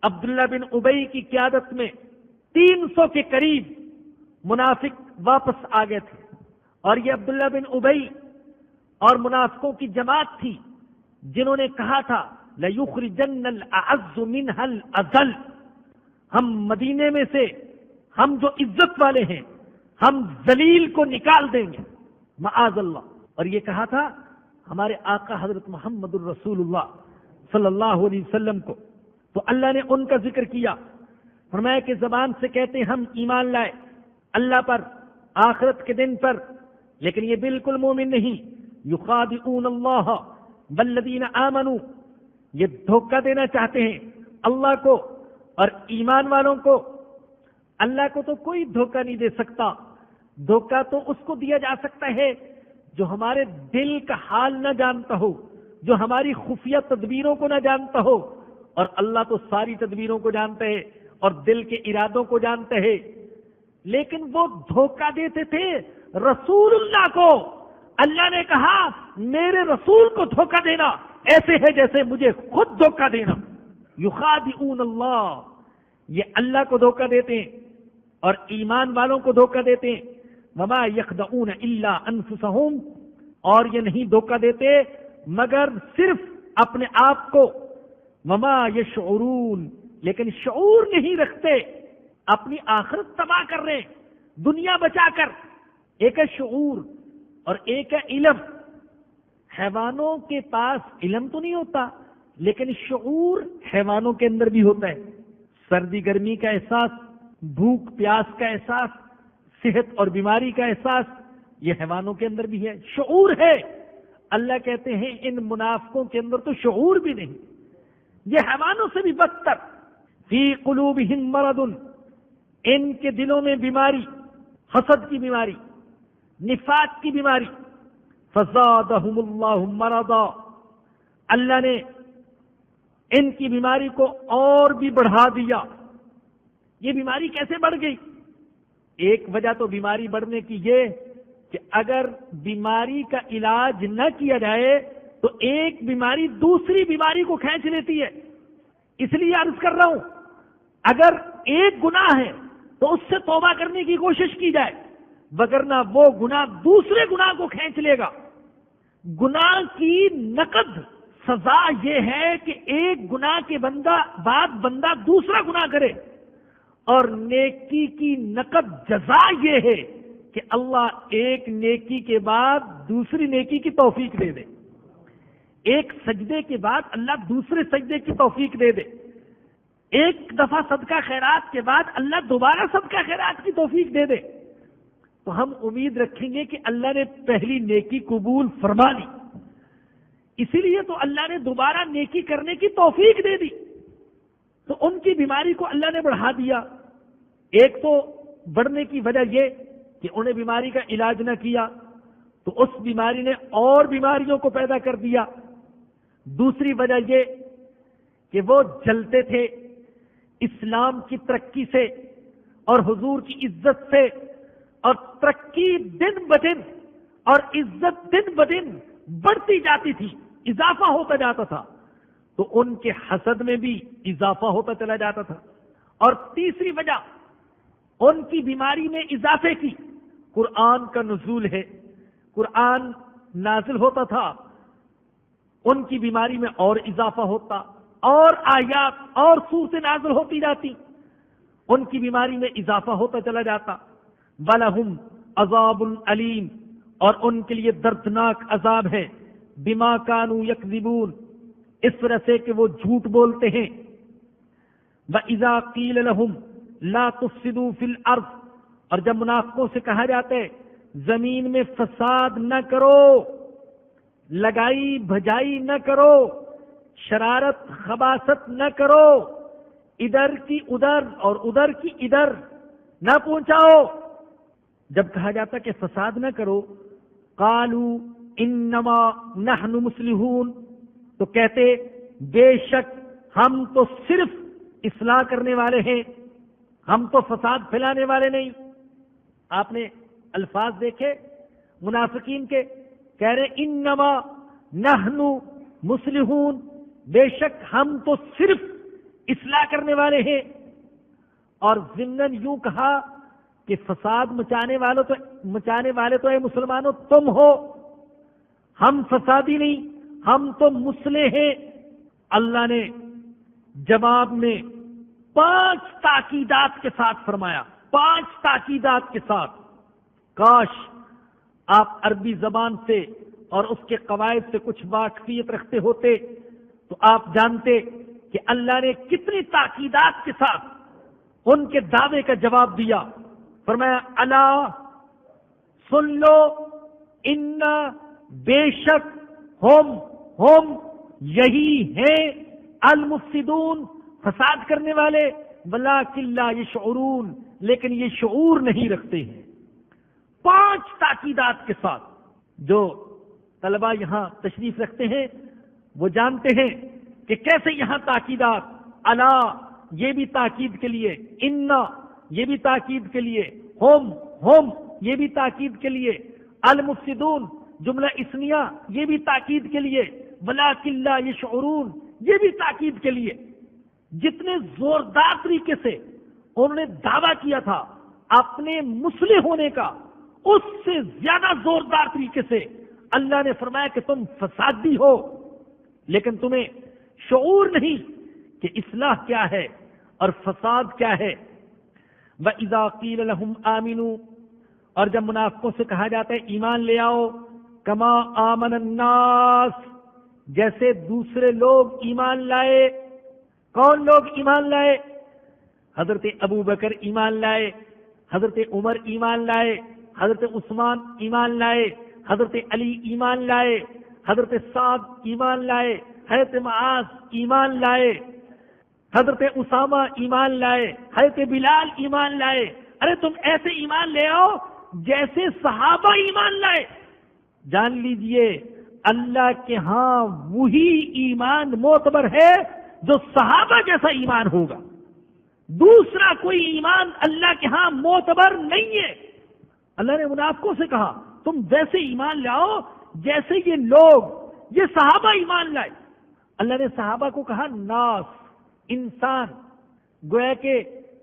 عبداللہ بن ابی کی قیادت میں 300 کے قریب منافق واپس آ گئے تھے، اور یہ عبداللہ بن ابی اور منافقوں کی جماعت تھی جنہوں نے کہا تھا لَيُخْرِجَنَّ الْأَعَزُّ مِنْهَا الْأَذَلَّ، ہم مدینے میں سے، ہم جو عزت والے ہیں، ہم ذلیل کو نکال دیں گے، معاذ اللہ۔ اور یہ کہا تھا ہمارے آقا حضرت محمد الرسول اللہ صلی اللہ علیہ وسلم کو۔ تو اللہ نے ان کا ذکر کیا، فرمایا کہ زبان سے کہتے ہم ایمان لائے اللہ پر، آخرت کے دن پر، لیکن یہ بالکل مومن نہیں۔ یخادعون اللہ والذین آمنوا، یہ دھوکہ دینا چاہتے ہیں اللہ کو اور ایمان والوں کو۔ اللہ کو تو کوئی دھوکہ نہیں دے سکتا، دھوکہ تو اس کو دیا جا سکتا ہے جو ہمارے دل کا حال نہ جانتا ہو، جو ہماری خفیہ تدبیروں کو نہ جانتا ہو، اور اللہ تو ساری تدبیروں کو جانتا ہے اور دل کے ارادوں کو جانتا ہے۔ لیکن وہ دھوکہ دیتے تھے رسول اللہ کو۔ اللہ نے کہا میرے رسول کو دھوکہ دینا ایسے ہے جیسے مجھے خود دھوکہ دینا۔ یخادعون اللہ، یہ اللہ کو دھوکہ دیتے ہیں اور ایمان والوں کو دھوکہ دیتے ہیں۔ وما یخدعون الا انفسهم، اور یہ نہیں دھوکہ دیتے مگر صرف اپنے آپ کو۔ وما یشعرون، لیکن شعور نہیں رکھتے، اپنی آخرت تباہ کر رہے ہیں دنیا بچا کر۔ ایک ہے شعور اور ایک ہے علم۔ حیوانوں کے پاس علم تو نہیں ہوتا، لیکن شعور حیوانوں کے اندر بھی ہوتا ہے۔ سردی گرمی کا احساس، بھوک پیاس کا احساس، صحت اور بیماری کا احساس، یہ حیوانوں کے اندر بھی ہے، شعور ہے۔ اللہ کہتے ہیں ان منافقوں کے اندر تو شعور بھی نہیں، یہ حیوانوں سے بھی بدتر۔ فی قلوبہم مرض، ان کے دلوں میں بیماری، حسد کی بیماری، نفاق کی بیماری، فزادہم اللہ مرضا، اللہ نے ان کی بیماری کو اور بھی بڑھا دیا۔ یہ بیماری کیسے بڑھ گئی؟ ایک وجہ تو بیماری بڑھنے کی یہ کہ اگر بیماری کا علاج نہ کیا جائے تو ایک بیماری دوسری بیماری کو کھینچ لیتی ہے۔ اس لیے عرض کر رہا ہوں، اگر ایک گناہ ہے تو اس سے توبہ کرنے کی کوشش کی جائے، وگرنہ وہ گناہ دوسرے گناہ کو کھینچ لے گا۔ گناہ کی نقد سزا یہ ہے کہ ایک گناہ کے بعد بندہ دوسرا گناہ کرے، اور نیکی کی نقد جزا یہ ہے کہ اللہ ایک نیکی کے بعد دوسری نیکی کی توفیق دے دے، ایک سجدے کے بعد اللہ دوسرے سجدے کی توفیق دے دے، ایک دفعہ صدقہ خیرات کے بعد اللہ دوبارہ صدقہ خیرات کی توفیق دے دے۔ تو ہم امید رکھیں گے کہ اللہ نے پہلی نیکی قبول فرما لی، اسی لیے تو اللہ نے دوبارہ نیکی کرنے کی توفیق دے دی۔ تو ان کی بیماری کو اللہ نے بڑھا دیا۔ ایک تو بڑھنے کی وجہ یہ کہ انہیں بیماری کا علاج نہ کیا تو اس بیماری نے اور بیماریوں کو پیدا کر دیا۔ دوسری وجہ یہ کہ وہ جلتے تھے اسلام کی ترقی سے اور حضور کی عزت سے، اور ترقی دن بدن اور عزت دن بدن بڑھتی جاتی تھی، اضافہ ہوتا جاتا تھا، تو ان کے حسد میں بھی اضافہ ہوتا چلا جاتا تھا۔ اور تیسری وجہ ان کی بیماری میں اضافے کی قرآن کا نزول ہے، قرآن نازل ہوتا تھا، ان کی بیماری میں اور اضافہ ہوتا، اور آیات اور سورتیں نازل ہوتی جاتی، ان کی بیماری میں اضافہ ہوتا چلا جاتا۔ وَلَهُمْ عَذَابٌ عَلِيمٌ، اور ان کے لیے دردناک عذاب ہے، بِمَا كَانُوا يَكْذِبُونَ، اس وجہ سے کہ وہ جھوٹ بولتے ہیں۔ وَإِذَا قِيلَ لَهُمْ لَا تُفْسِدُوا فِي الْأَرْضِ، اور جب منافقوں سے کہا جاتا ہے زمین میں فساد نہ کرو، لگائی بھجائی نہ کرو، شرارت خباثت نہ کرو، ادھر کی ادھر اور ادھر کی ادھر نہ پہنچاؤ، جب کہا جاتا کہ فساد نہ کرو، قالوا انما نحن مصلحون، تو کہتے بے شک ہم تو صرف اصلاح کرنے والے ہیں، ہم تو فساد پھیلانے والے نہیں۔ آپ نے الفاظ دیکھے منافقین کے، کہہ رہے انما نحن مصلحون، بے شک ہم تو صرف اصلاح کرنے والے ہیں، اور ضمناً یوں کہا کہ فساد مچانے والے تو اے مسلمانوں تم ہو، ہم فسادی نہیں، ہم تو مصلح ہیں۔ اللہ نے جواب میں 5 تاکیدات کے ساتھ فرمایا، 5 تاکیدات کے ساتھ۔ کاش آپ عربی زبان سے اور اس کے قواعد سے کچھ واقفیت رکھتے ہوتے تو آپ جانتے کہ اللہ نے کتنی تاکیدات کے ساتھ ان کے دعوے کا جواب دیا۔ فرمایا الا سن لو، ان بے شک ہم یہی ہیں المفسدون، فساد کرنے والے، ولکن لا یشعرون، لیکن یہ شعور نہیں رکھتے ہیں۔ 5 تاکیدات کے ساتھ۔ جو طلبہ یہاں تشریف رکھتے ہیں وہ جانتے ہیں کہ کیسے یہاں تاکیدات، الا یہ بھی تاکید کے لیے، ان یہ بھی تاکید کے لیے، ہم یہ بھی تاکید کے لیے، المفسدون جملہ اسمیہ یہ بھی تاکید کے لیے، ولکن لا یشعرون یہ بھی تاکید کے لیے۔ جتنے زوردار طریقے سے انہوں نے دعویٰ کیا تھا اپنے مصلح ہونے کا، اس سے زیادہ زوردار طریقے سے اللہ نے فرمایا کہ تم فسادی ہو، لیکن تمہیں شعور نہیں کہ اصلاح کیا ہے اور فساد کیا ہے۔ وَإِذَا قِيلَ لَهُمْ آمِنُوا، اور جب منافقوں سے کہا جاتا ہے ایمان لے آؤ، کما آمن الناس، جیسے دوسرے لوگ ایمان لائے۔ کون لوگ ایمان لائے؟ حضرت ابو بکر ایمان لائے، حضرت عمر ایمان لائے، حضرت عثمان ایمان لائے، حضرت علی ایمان لائے، حضرت سعد ایمان لائے، حضرت معاذ ایمان لائے، حضرت اسامہ ایمان لائے، حضرت بلال ایمان لائے۔ ارے تم ایسے ایمان لے آؤ جیسے صحابہ ایمان لائے، جان لیجئے اللہ کے ہاں وہی ایمان معتبر ہے جو صحابہ جیسا ایمان ہوگا. دوسرا کوئی ایمان اللہ کے ہاں معتبر نہیں ہے. اللہ نے منافقوں سے کہا تم ویسے ایمان لاؤ جیسے یہ لوگ یہ صحابہ ایمان لائے. اللہ نے صحابہ کو کہا ناس، انسان، گویا کہ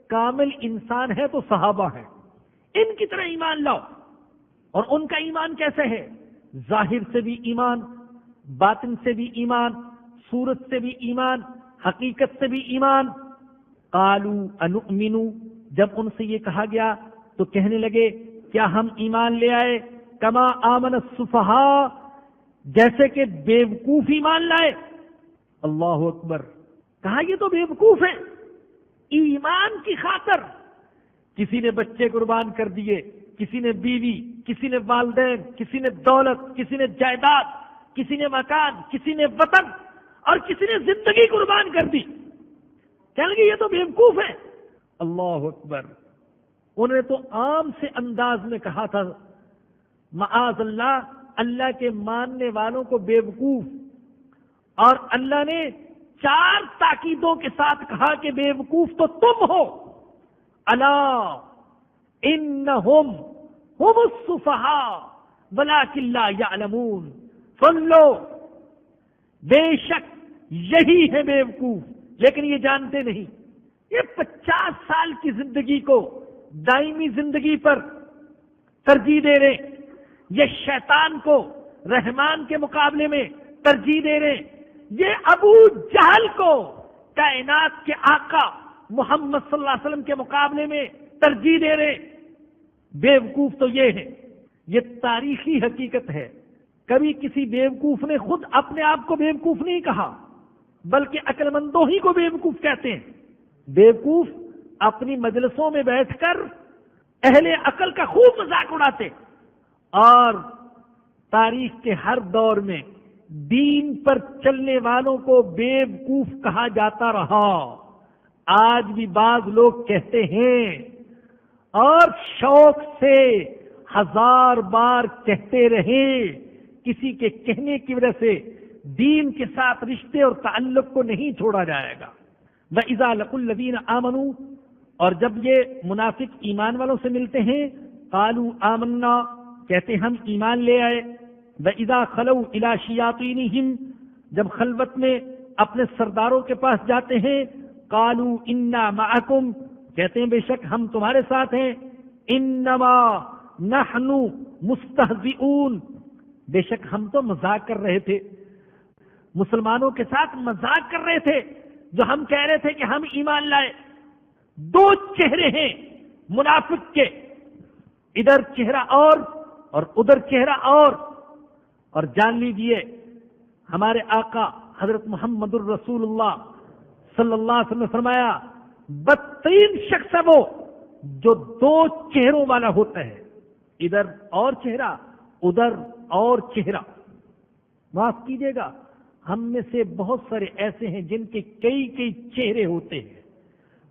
کامل انسان ہے تو صحابہ ہیں، ان کی طرح ایمان لاؤ. اور ان کا ایمان کیسے ہے؟ ظاہر سے بھی ایمان، باطن سے بھی ایمان، صورت سے بھی ایمان، حقیقت سے بھی ایمان. قالوا انؤمن، جب ان سے یہ کہا گیا تو کہنے لگے کیا ہم ایمان لے آئے کما آمن السفہاء، جیسے کہ بیوقوف ایمان لائے. اللہ اکبر. کہا یہ تو بیوقوف ہے. ایمان کی خاطر کسی نے بچے قربان کر دیے، کسی نے بیوی، کسی نے والدین، کسی نے دولت، کسی نے جائیداد، کسی نے مکان، کسی نے وطن اور کسی نے زندگی قربان کر دی. کہنے لگے یہ تو بیوقوف ہے. اللہ اکبر. انہوں نے تو عام سے انداز میں کہا تھا معاذ اللہ، اللہ کے ماننے والوں کو بیوقوف، اور اللہ نے 4 تاکیدوں کے ساتھ کہا کہ بیوقوف تو تم ہو. الا انہم ہم السفہاء ولکن لا یعلمون. سن لو، بے شک یہی ہے بیوقوف لیکن یہ جانتے نہیں. یہ 50 سال کی زندگی کو دائمی زندگی پر ترجیح دے رہے، یہ شیطان کو رحمان کے مقابلے میں ترجیح دے رہے، یہ ابو جہل کو کائنات کے آقا محمد صلی اللہ علیہ وسلم کے مقابلے میں ترجیح دے رہے. بیوقوف تو یہ ہے. یہ تاریخی حقیقت ہے. کبھی کسی بیوقوف نے خود اپنے آپ کو بیوقوف نہیں کہا بلکہ عقل مندوں ہی کو بیوقوف کہتے ہیں. بیوقوف اپنی مجلسوں میں بیٹھ کر اہل عقل کا خوب مذاق اڑاتے، اور تاریخ کے ہر دور میں دین پر چلنے والوں کو بیوقوف کہا جاتا رہا. آج بھی بعض لوگ کہتے ہیں اور شوق سے 1000 بار کہتے رہے. کسی کے کہنے کی وجہ سے دین کے ساتھ رشتے اور تعلق کو نہیں چھوڑا جائے گا. وَإِذَا لَقُوا الَّذِينَ آمَنُوا، اور جب یہ منافق ایمان والوں سے ملتے ہیں قالوا آمنا، کہتے ہم ایمان لے آئے. وَإِذَا خَلَوْا إِلَى شَيَاطِينِهِمْ، جب خلوت میں اپنے سرداروں کے پاس جاتے ہیں قالوا إِنَّا مَعَكُمْ، کہتے ہیں بے شک ہم تمہارے ساتھ ہیں. إِنَّمَا نَحْنُ مُسْتَهْزِئُونَ، بے شک ہم تو مذاق کر رہے تھے، مسلمانوں کے ساتھ مذاق کر رہے تھے جو ہم کہہ رہے تھے کہ ہم ایمان لائے. 2 چہرے ہیں منافق کے، ادھر چہرہ اور ادھر چہرہ اور جان لیجئے ہمارے آقا حضرت محمد الرسول اللہ صلی اللہ علیہ وسلم نے فرمایا بدترین شخص ہے وہ جو 2 چہروں والا ہوتا ہے، ادھر اور چہرہ ادھر اور چہرہ. معاف کیجیے گا، ہم میں سے بہت سارے ایسے ہیں جن کے کئی چہرے ہوتے ہیں.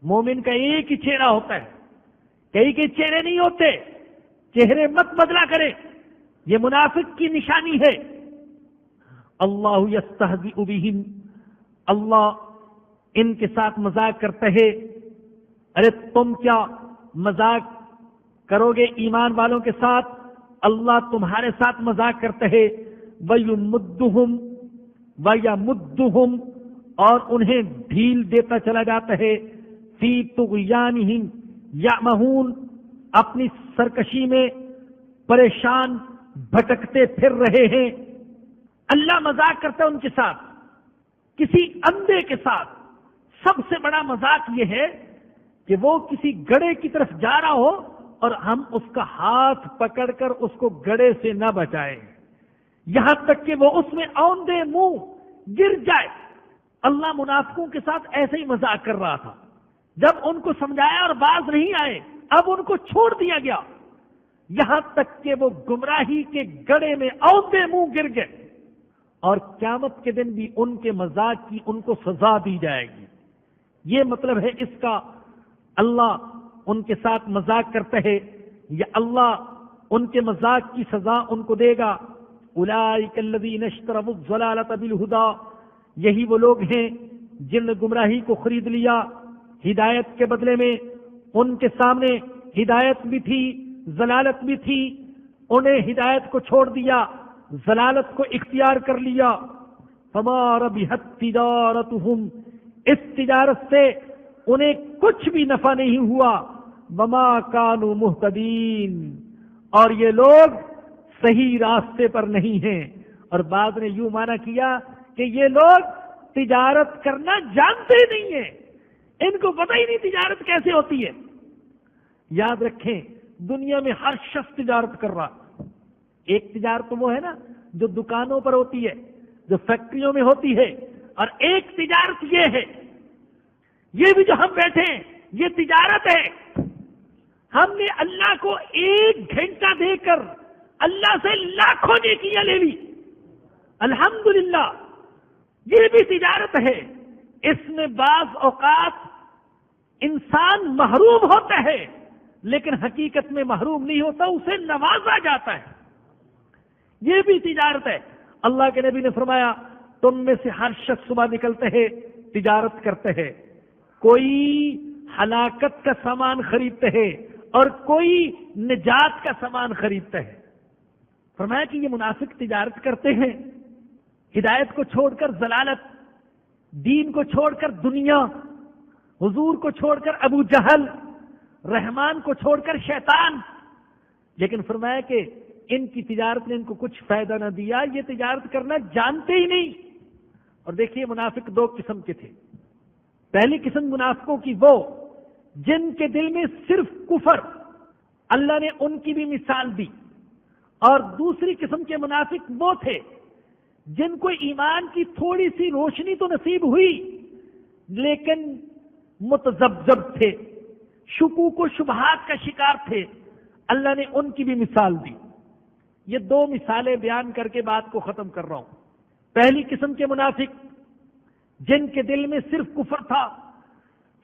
مومن کا ایک ہی چہرہ ہوتا ہے، کئی چہرے نہیں ہوتے. چہرے مت بدلا کرے، یہ منافق کی نشانی ہے. اللہ یستہزئ بہم، اللہ ان کے ساتھ مذاق کرتا ہے. ارے تم کیا مذاق کرو گے ایمان والوں کے ساتھ؟ اللہ تمہارے ساتھ مذاق کرتا ہے. وَيُمُدُّهُمْ وَيَمُدُّهُمْ، اور انہیں ڈھیل دیتا چلا جاتا ہے. فی طغیانہم یعمہون، اپنی سرکشی میں پریشان بھٹکتے پھر رہے ہیں. اللہ مذاق کرتا ہے ان کے ساتھ، کسی اندھے کے ساتھ. سب سے بڑا مذاق یہ ہے کہ وہ کسی گڑھے کی طرف جا رہا ہو اور ہم اس کا ہاتھ پکڑ کر اس کو گڑھے سے نہ بچائیں، یہاں تک کہ وہ اس میں اوندے منہ گر جائے. اللہ منافقوں کے ساتھ ایسے ہی مذاق کر رہا تھا. جب ان کو سمجھایا اور باز نہیں آئے، اب ان کو چھوڑ دیا گیا، یہاں تک کہ وہ گمراہی کے گڑھے میں اوندے منہ گر گئے. اور قیامت کے دن بھی ان کے مذاق کی ان کو سزا دی جائے گی. یہ مطلب ہے اس کا، اللہ ان کے ساتھ مذاق کرتا ہے یا اللہ ان کے مذاق کی سزا ان کو دے گا. اولئک الذین اشتروا الضلالۃ بالہدی، یہی وہ لوگ ہیں جن نے گمراہی کو خرید لیا ہدایت کے بدلے میں۔ ان کے سامنے ہدایت بھی تھی، ضلالت بھی تھی، انہیں ہدایت کو چھوڑ دیا، ضلالت کو اختیار کر لیا۔ فما ربحت تجارتہم، اس تجارت سے انہیں کچھ بھی نفع نہیں ہوا۔ وما کانوا مہتدین، اور یہ لوگ صحیح راستے پر نہیں ہیں۔ اور بعض نے یوں مانا کیا کہ یہ لوگ تجارت کرنا جانتے ہی نہیں ہیں، ان کو پتہ ہی نہیں تجارت کیسے ہوتی ہے۔ یاد رکھیں، دنیا میں ہر شخص تجارت کر رہا۔ ایک تجارت تو وہ ہے نا جو دکانوں پر ہوتی ہے، جو فیکٹریوں میں ہوتی ہے، اور ایک تجارت یہ ہے، یہ بھی جو ہم بیٹھے ہیں یہ تجارت ہے۔ ہم نے اللہ کو 1 گھنٹہ دے کر اللہ سے لاکھوں نیکیاں لے لی، الحمدللہ، یہ بھی تجارت ہے۔ اس میں بعض اوقات انسان محروم ہوتا ہے لیکن حقیقت میں محروم نہیں ہوتا، اسے نوازا جاتا ہے، یہ بھی تجارت ہے۔ اللہ کے نبی نے فرمایا تم میں سے ہر شخص صبح نکلتے ہیں تجارت کرتے ہیں، کوئی ہلاکت کا سامان خریدتے ہیں اور کوئی نجات کا سامان خریدتے ہیں۔ فرمایا کہ یہ منافق تجارت کرتے ہیں، ہدایت کو چھوڑ کر ضلالت، دین کو چھوڑ کر دنیا، حضور کو چھوڑ کر ابو جہل، رحمان کو چھوڑ کر شیطان۔ لیکن فرمایا کہ ان کی تجارت نے ان کو کچھ فائدہ نہ دیا، یہ تجارت کرنا جانتے ہی نہیں۔ اور دیکھیے منافق 2 قسم کے تھے۔ پہلی قسم منافقوں کی وہ جن کے دل میں صرف کفر، اللہ نے ان کی بھی مثال دی۔ اور دوسری قسم کے منافق وہ تھے جن کو ایمان کی تھوڑی سی روشنی تو نصیب ہوئی لیکن متذبذب تھے، شکوک و شبہات کا شکار تھے، اللہ نے ان کی بھی مثال دی۔ یہ 2 مثالیں بیان کر کے بات کو ختم کر رہا ہوں۔ پہلی قسم کے منافق جن کے دل میں صرف کفر تھا،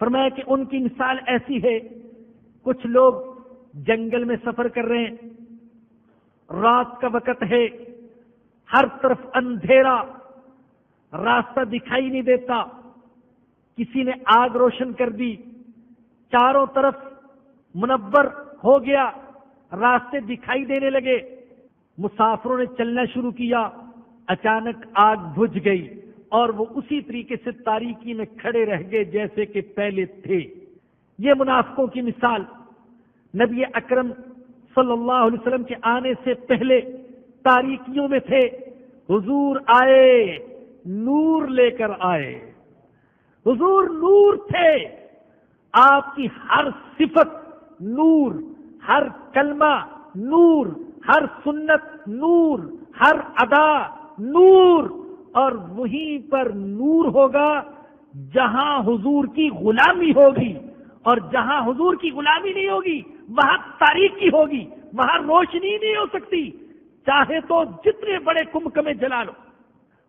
فرمایا کہ ان کی مثال ایسی ہے، کچھ لوگ جنگل میں سفر کر رہے ہیں، رات کا وقت ہے، ہر طرف اندھیرا، راستہ دکھائی نہیں دیتا، کسی نے آگ روشن کر دی، چاروں طرف منور ہو گیا، راستے دکھائی دینے لگے، مسافروں نے چلنا شروع کیا، اچانک آگ بجھ گئی اور وہ اسی طریقے سے تاریکی میں کھڑے رہ گئے جیسے کہ پہلے تھے۔ یہ منافقوں کی مثال۔ نبی اکرم صلی اللہ علیہ وسلم کے آنے سے پہلے تاریکیوں میں تھے، حضور آئے، نور لے کر آئے، حضور نور تھے، آپ کی ہر صفت نور، ہر کلمہ نور، ہر سنت نور، ہر ادا نور، اور وہیں پر نور ہوگا جہاں حضور کی غلامی ہوگی، اور جہاں حضور کی غلامی نہیں ہوگی وہاں تاریکی ہوگی، وہاں روشنی نہیں ہو سکتی، چاہے تو جتنے بڑے کمکمے جلا لو۔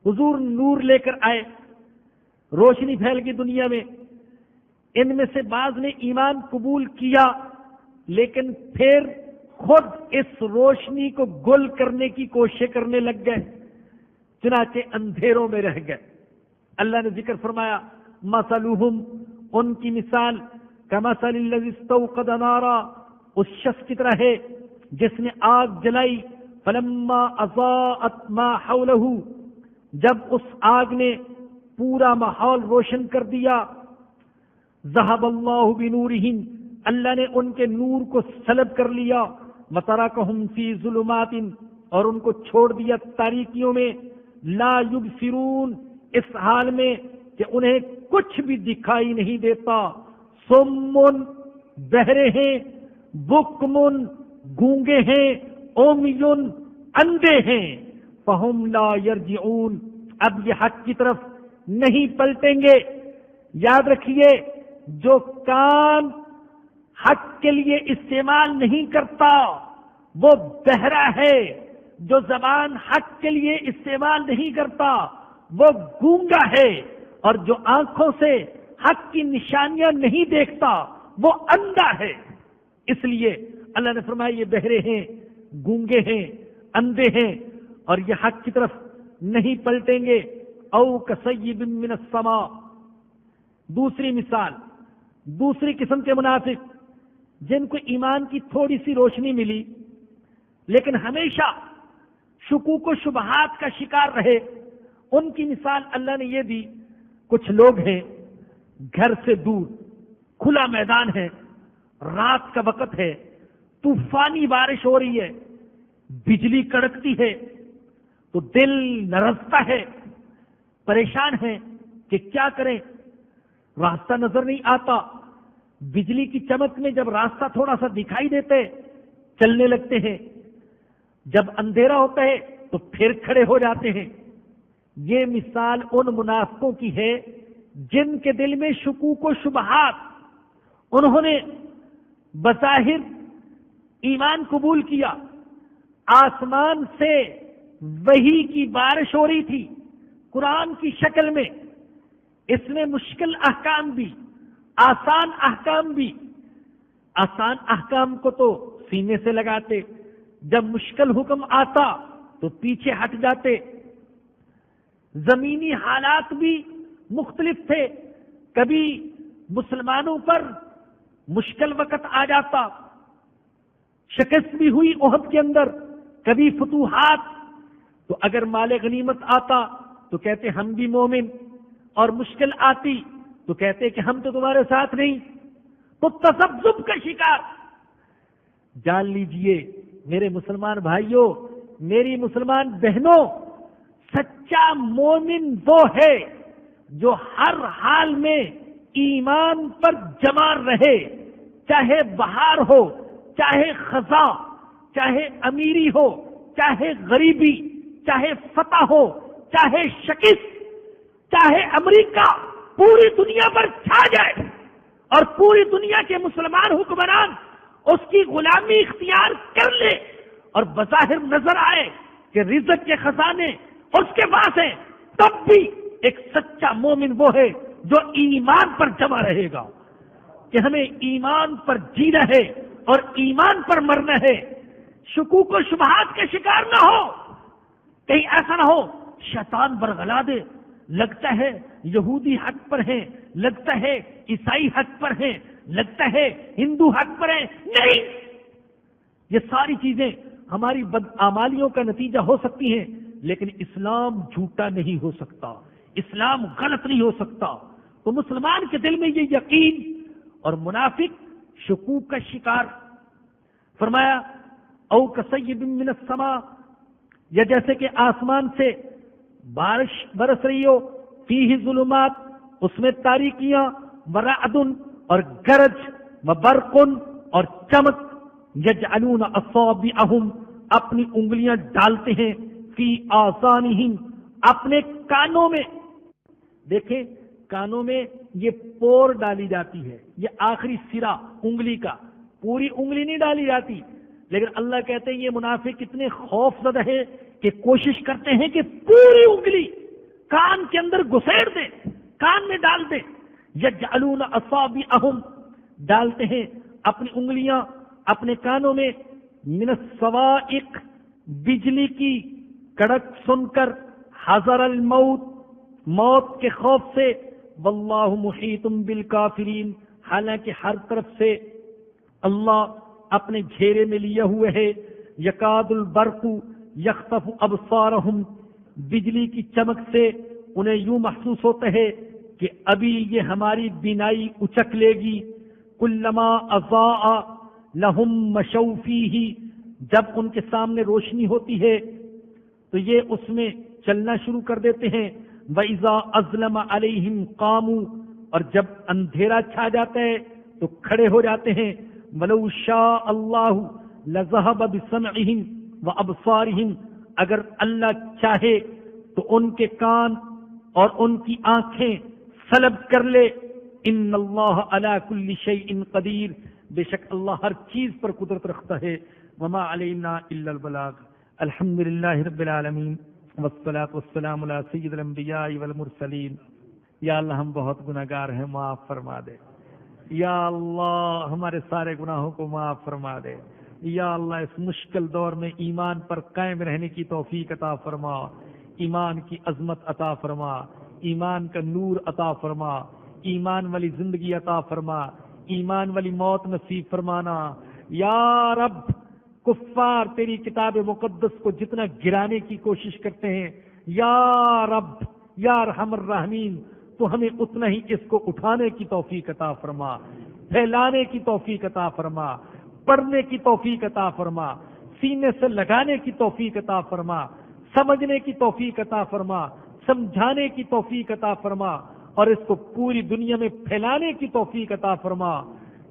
حضور نور لے کر آئے، روشنی پھیل گئی دنیا میں۔ ان میں سے بعض نے ایمان قبول کیا لیکن پھر خود اس روشنی کو گل کرنے کی کوشش کرنے لگ گئے، چنانچہ اندھیروں میں رہ گئے۔ اللہ نے ذکر فرمایا مثلہم، ان کی مثال کمثل الذی استوقد نارا، اس شخص کی طرح ہے جس نے آگ جلائی، فلما اضاءت ما حولہ، جب اس آگ نے پورا ماحول روشن کر دیا، ذہب اللہ بنورہم، اللہ نے ان کے نور کو سلب کر لیا، وترکہم فی ظلمات، اور ان کو چھوڑ دیا تاریکیوں میں، لا یبصرون، اس حال میں کہ انہیں کچھ بھی دکھائی نہیں دیتا، صم، بہرے ہیں، بکم، گونگے ہیں، عمی، اندھے ہیں، فہم لا یرجعون، اب یہ حق کی طرف نہیں پلٹیں گے۔ یاد رکھیے، جو کان حق کے لیے استعمال نہیں کرتا وہ بہرا ہے، جو زبان حق کے لیے استعمال نہیں کرتا وہ گونگا ہے، اور جو آنکھوں سے حق کی نشانیاں نہیں دیکھتا وہ اندھا ہے۔ اس لیے اللہ نے فرمایا یہ بہرے ہیں، گونگے ہیں، اندھے ہیں، اور یہ حق کی طرف نہیں پلٹیں گے. او کصیب من السماء. دوسری مثال، دوسری قسم کے منافق جن کو ایمان کی تھوڑی سی روشنی ملی لیکن ہمیشہ شکوک و شبہات کا شکار رہے، ان کی مثال اللہ نے یہ دی. کچھ لوگ ہیں گھر سے دور، کھلا میدان ہے، رات کا وقت ہے، طوفانی بارش ہو رہی ہے، بجلی کڑکتی ہے تو دل لرزتا ہے، پریشان ہے کہ کیا کریں، راستہ نظر نہیں آتا. بجلی کی چمک میں جب راستہ تھوڑا سا دکھائی دیتے چلنے لگتے ہیں، جب اندھیرا ہوتا ہے تو پھر کھڑے ہو جاتے ہیں. یہ مثال ان منافقوں کی ہے جن کے دل میں شکوک و شبہات، انہوں نے بظاہر ایمان قبول کیا، آسمان سے وحی کی بارش ہو رہی تھی قرآن کی شکل میں، اس میں مشکل احکام بھی، آسان احکام بھی. آسان احکام کو تو سینے سے لگاتے، جب مشکل حکم آتا تو پیچھے ہٹ جاتے. زمینی حالات بھی مختلف تھے، کبھی مسلمانوں پر مشکل وقت آ جاتا، شکست بھی ہوئی احد کے اندر، کبھی فتوحات. تو اگر مال غنیمت آتا تو کہتے ہم بھی مومن، اور مشکل آتی تو کہتے کہ ہم تو تمہارے ساتھ نہیں. تو تذبذب کا شکار. جان لیجئے میرے مسلمان بھائیوں، میری مسلمان بہنوں، سچا مومن وہ ہے جو ہر حال میں ایمان پر جمع رہے، چاہے بہار ہو، چاہے خزاں، چاہے امیری ہو، چاہے غریبی، چاہے فتح ہو، چاہے شکست، چاہے امریکہ پوری دنیا پر چھا جائے اور پوری دنیا کے مسلمان حکمران اس کی غلامی اختیار کر لے اور بظاہر نظر آئے کہ رزق کے خزانے اس کے پاس ہیں، تب بھی ایک سچا مومن وہ ہے جو ایمان پر جمع رہے گا کہ ہمیں ایمان پر جینا ہے اور ایمان پر مرنا ہے. شکوک و شبہات کے شکار نہ ہو. کہیں ایسا نہ ہو شیطان برگلا دے، لگتا ہے یہودی حق پر ہیں، لگتا ہے عیسائی حق پر ہیں، لگتا ہے ہندو حق پر ہیں. نہیں، یہ ساری چیزیں ہماری بدعمالیوں کا نتیجہ ہو سکتی ہیں، لیکن اسلام جھوٹا نہیں ہو سکتا، اسلام غلط نہیں ہو سکتا. تو مسلمان کے دل میں یہ یقین، اور منافق شکوک کا شکار. فرمایا او کصیب من السماء، یا جیسے کہ آسمان سے بارش برس رہی ہو، فیہ ظلمات، اس میں تاریکیاں، ورعد اور گرج، وبرق اور چمک، یجعلون اصابعہم، اپنی انگلیاں ڈالتے ہیں، فی آذانہم، اپنے کانوں میں. دیکھیں کانوں میں یہ پور ڈالی جاتی ہے، یہ آخری سرا انگلی کا، پوری انگلی نہیں ڈالی جاتی. لیکن اللہ کہتے ہیں یہ منافق اتنے خوف زدہ ہے کہ کوشش کرتے ہیں کہ پوری انگلی کان کے اندر گھسیڑ دیں، کان میں ڈال دیں. یجعلون اصابعہم، ڈالتے ہیں اپنی انگلیاں اپنے کانوں میں، من الصواعق، بجلی کی کڑک سن کر، حذر الموت، موت کے خوف سے، واللہ محیط بالکافرین، حالانکہ ہر طرف سے اللہ اپنے گھیرے میں لیے ہوئے ہے. یکاد البرق یخطف ابصارہم، بجلی کی چمک سے انہیں یوں محسوس ہوتا ہے کہ ابھی یہ ہماری بینائی اچک لے گی. کلما اضاء لہم مشوا فیہ، جب ان کے سامنے روشنی ہوتی ہے تو یہ اس میں چلنا شروع کر دیتے ہیں. وَإِذَا أَظْلَمَ عَلَيْهِمْ قَامُوا، اور جب اندھیرا چھا جاتا ہے تو کھڑے ہو جاتے ہیں. وَلَوْ شَاءَ اللَّهُ لَذَهَبَ بِسَمْعِهِمْ وَأَبْصَارِهِمْ، اگر اللہ چاہے تو ان کے کان اور ان کی آنکھیں سلب کر لے. ان اللہ علی کل شیء قدیر، بے شک اللہ ہر چیز پر قدرت رکھتا ہے. وما علینا الا البلاغ. الحمد للہ رب العالمین، والصلاة والسلام علی سید الانبیاء والمرسلین. یا اللہ ہم بہت گناہگار ہیں، معاف فرما دے. یا اللہ ہمارے سارے گناہوں کو معاف فرما دے. یا اللہ اس مشکل دور میں ایمان پر قائم رہنے کی توفیق عطا فرما، ایمان کی عظمت عطا فرما، ایمان کا نور عطا فرما، ایمان والی زندگی عطا فرما، ایمان والی موت نصیب فرمانا۔ یا رب کفار تیری کتاب مقدس کو جتنا گرانے کی کوشش کرتے ہیں، یا رب یا ارحم الراحمین تو ہمیں اتنا ہی اس کو اٹھانے کی توفیق عطا فرما، پھیلانے کی توفیق عطا فرما، پڑھنے کی توفیق عطا فرما، سینے سے لگانے کی توفیق عطا فرما، سمجھنے کی توفیق عطا فرما، سمجھانے کی توفیق عطا فرما، اور اس کو پوری دنیا میں پھیلانے کی توفیق عطا فرما۔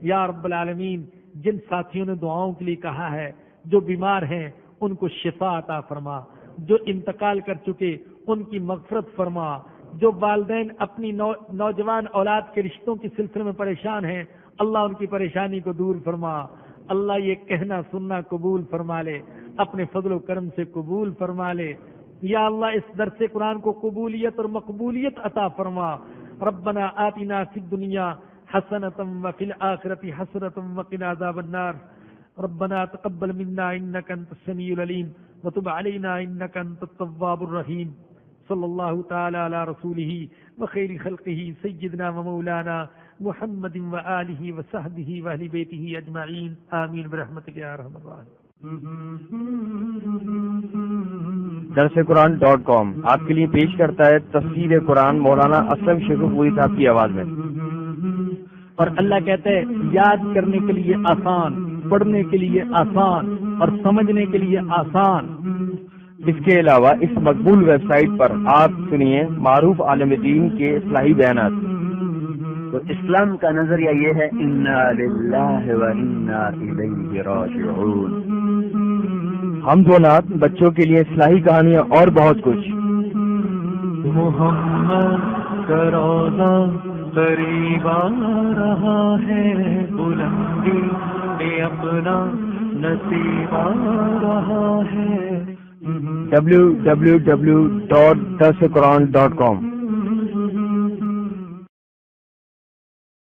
یا رب العالمین جن ساتھیوں نے دعاؤں کے لیے کہا ہے، جو بیمار ہیں ان کو شفا عطا فرما، جو انتقال کر چکے ان کی مغفرت فرما، جو والدین اپنی نوجوان اولاد کے رشتوں کے سلسلے میں پریشان ہیں، اللہ ان کی پریشانی کو دور فرما۔ اللہ یہ کہنا سننا قبول فرما لے، اپنے فضل و کرم سے قبول فرما لے۔ یا اللہ اس درس قرآن کو قبولیت اور مقبولیت عطا فرما۔ ربنا آتنا فی الدنیا حسنۃ وفی الآخرۃ حسنۃ وقنا عذاب النار۔ ربنا تقبل منا انک انت السمیع العلیم وتب علینا انک انت التواب الرحیم۔ صلی اللہ تعالی علی رسولہ وخیر خلقہ سیدنا ومولانا محمد وآلہ وصحبہ واہل بیتہ اجمعین، آمین برحمتک یا ارحم الراحمین۔ درسقرآن.com آپ کے لیے پیش کرتا ہے تفسیر قرآن مولانا اسلم شیخ پوری صاحب کی آواز میں۔ اور اللہ کہتا ہے یاد کرنے کے لیے آسان، پڑھنے کے لیے آسان اور سمجھنے کے لیے آسان۔ اس کے علاوہ اس مقبول ویب سائٹ پر آپ سنیے معروف عالم دین کے اصلاحی بیانات۔ تو اسلام کا نظریہ یہ ہے انا للہ و انا الیہ راجعون۔ حمد و نعت، بچوں کے لیے اصلاحی کہانیاں اور بہت کچھ۔ محمد کا روضہ قریب آ رہا ہے، بلندی میں اپنا نصیب آ رہا ہے۔ www.darsequran.com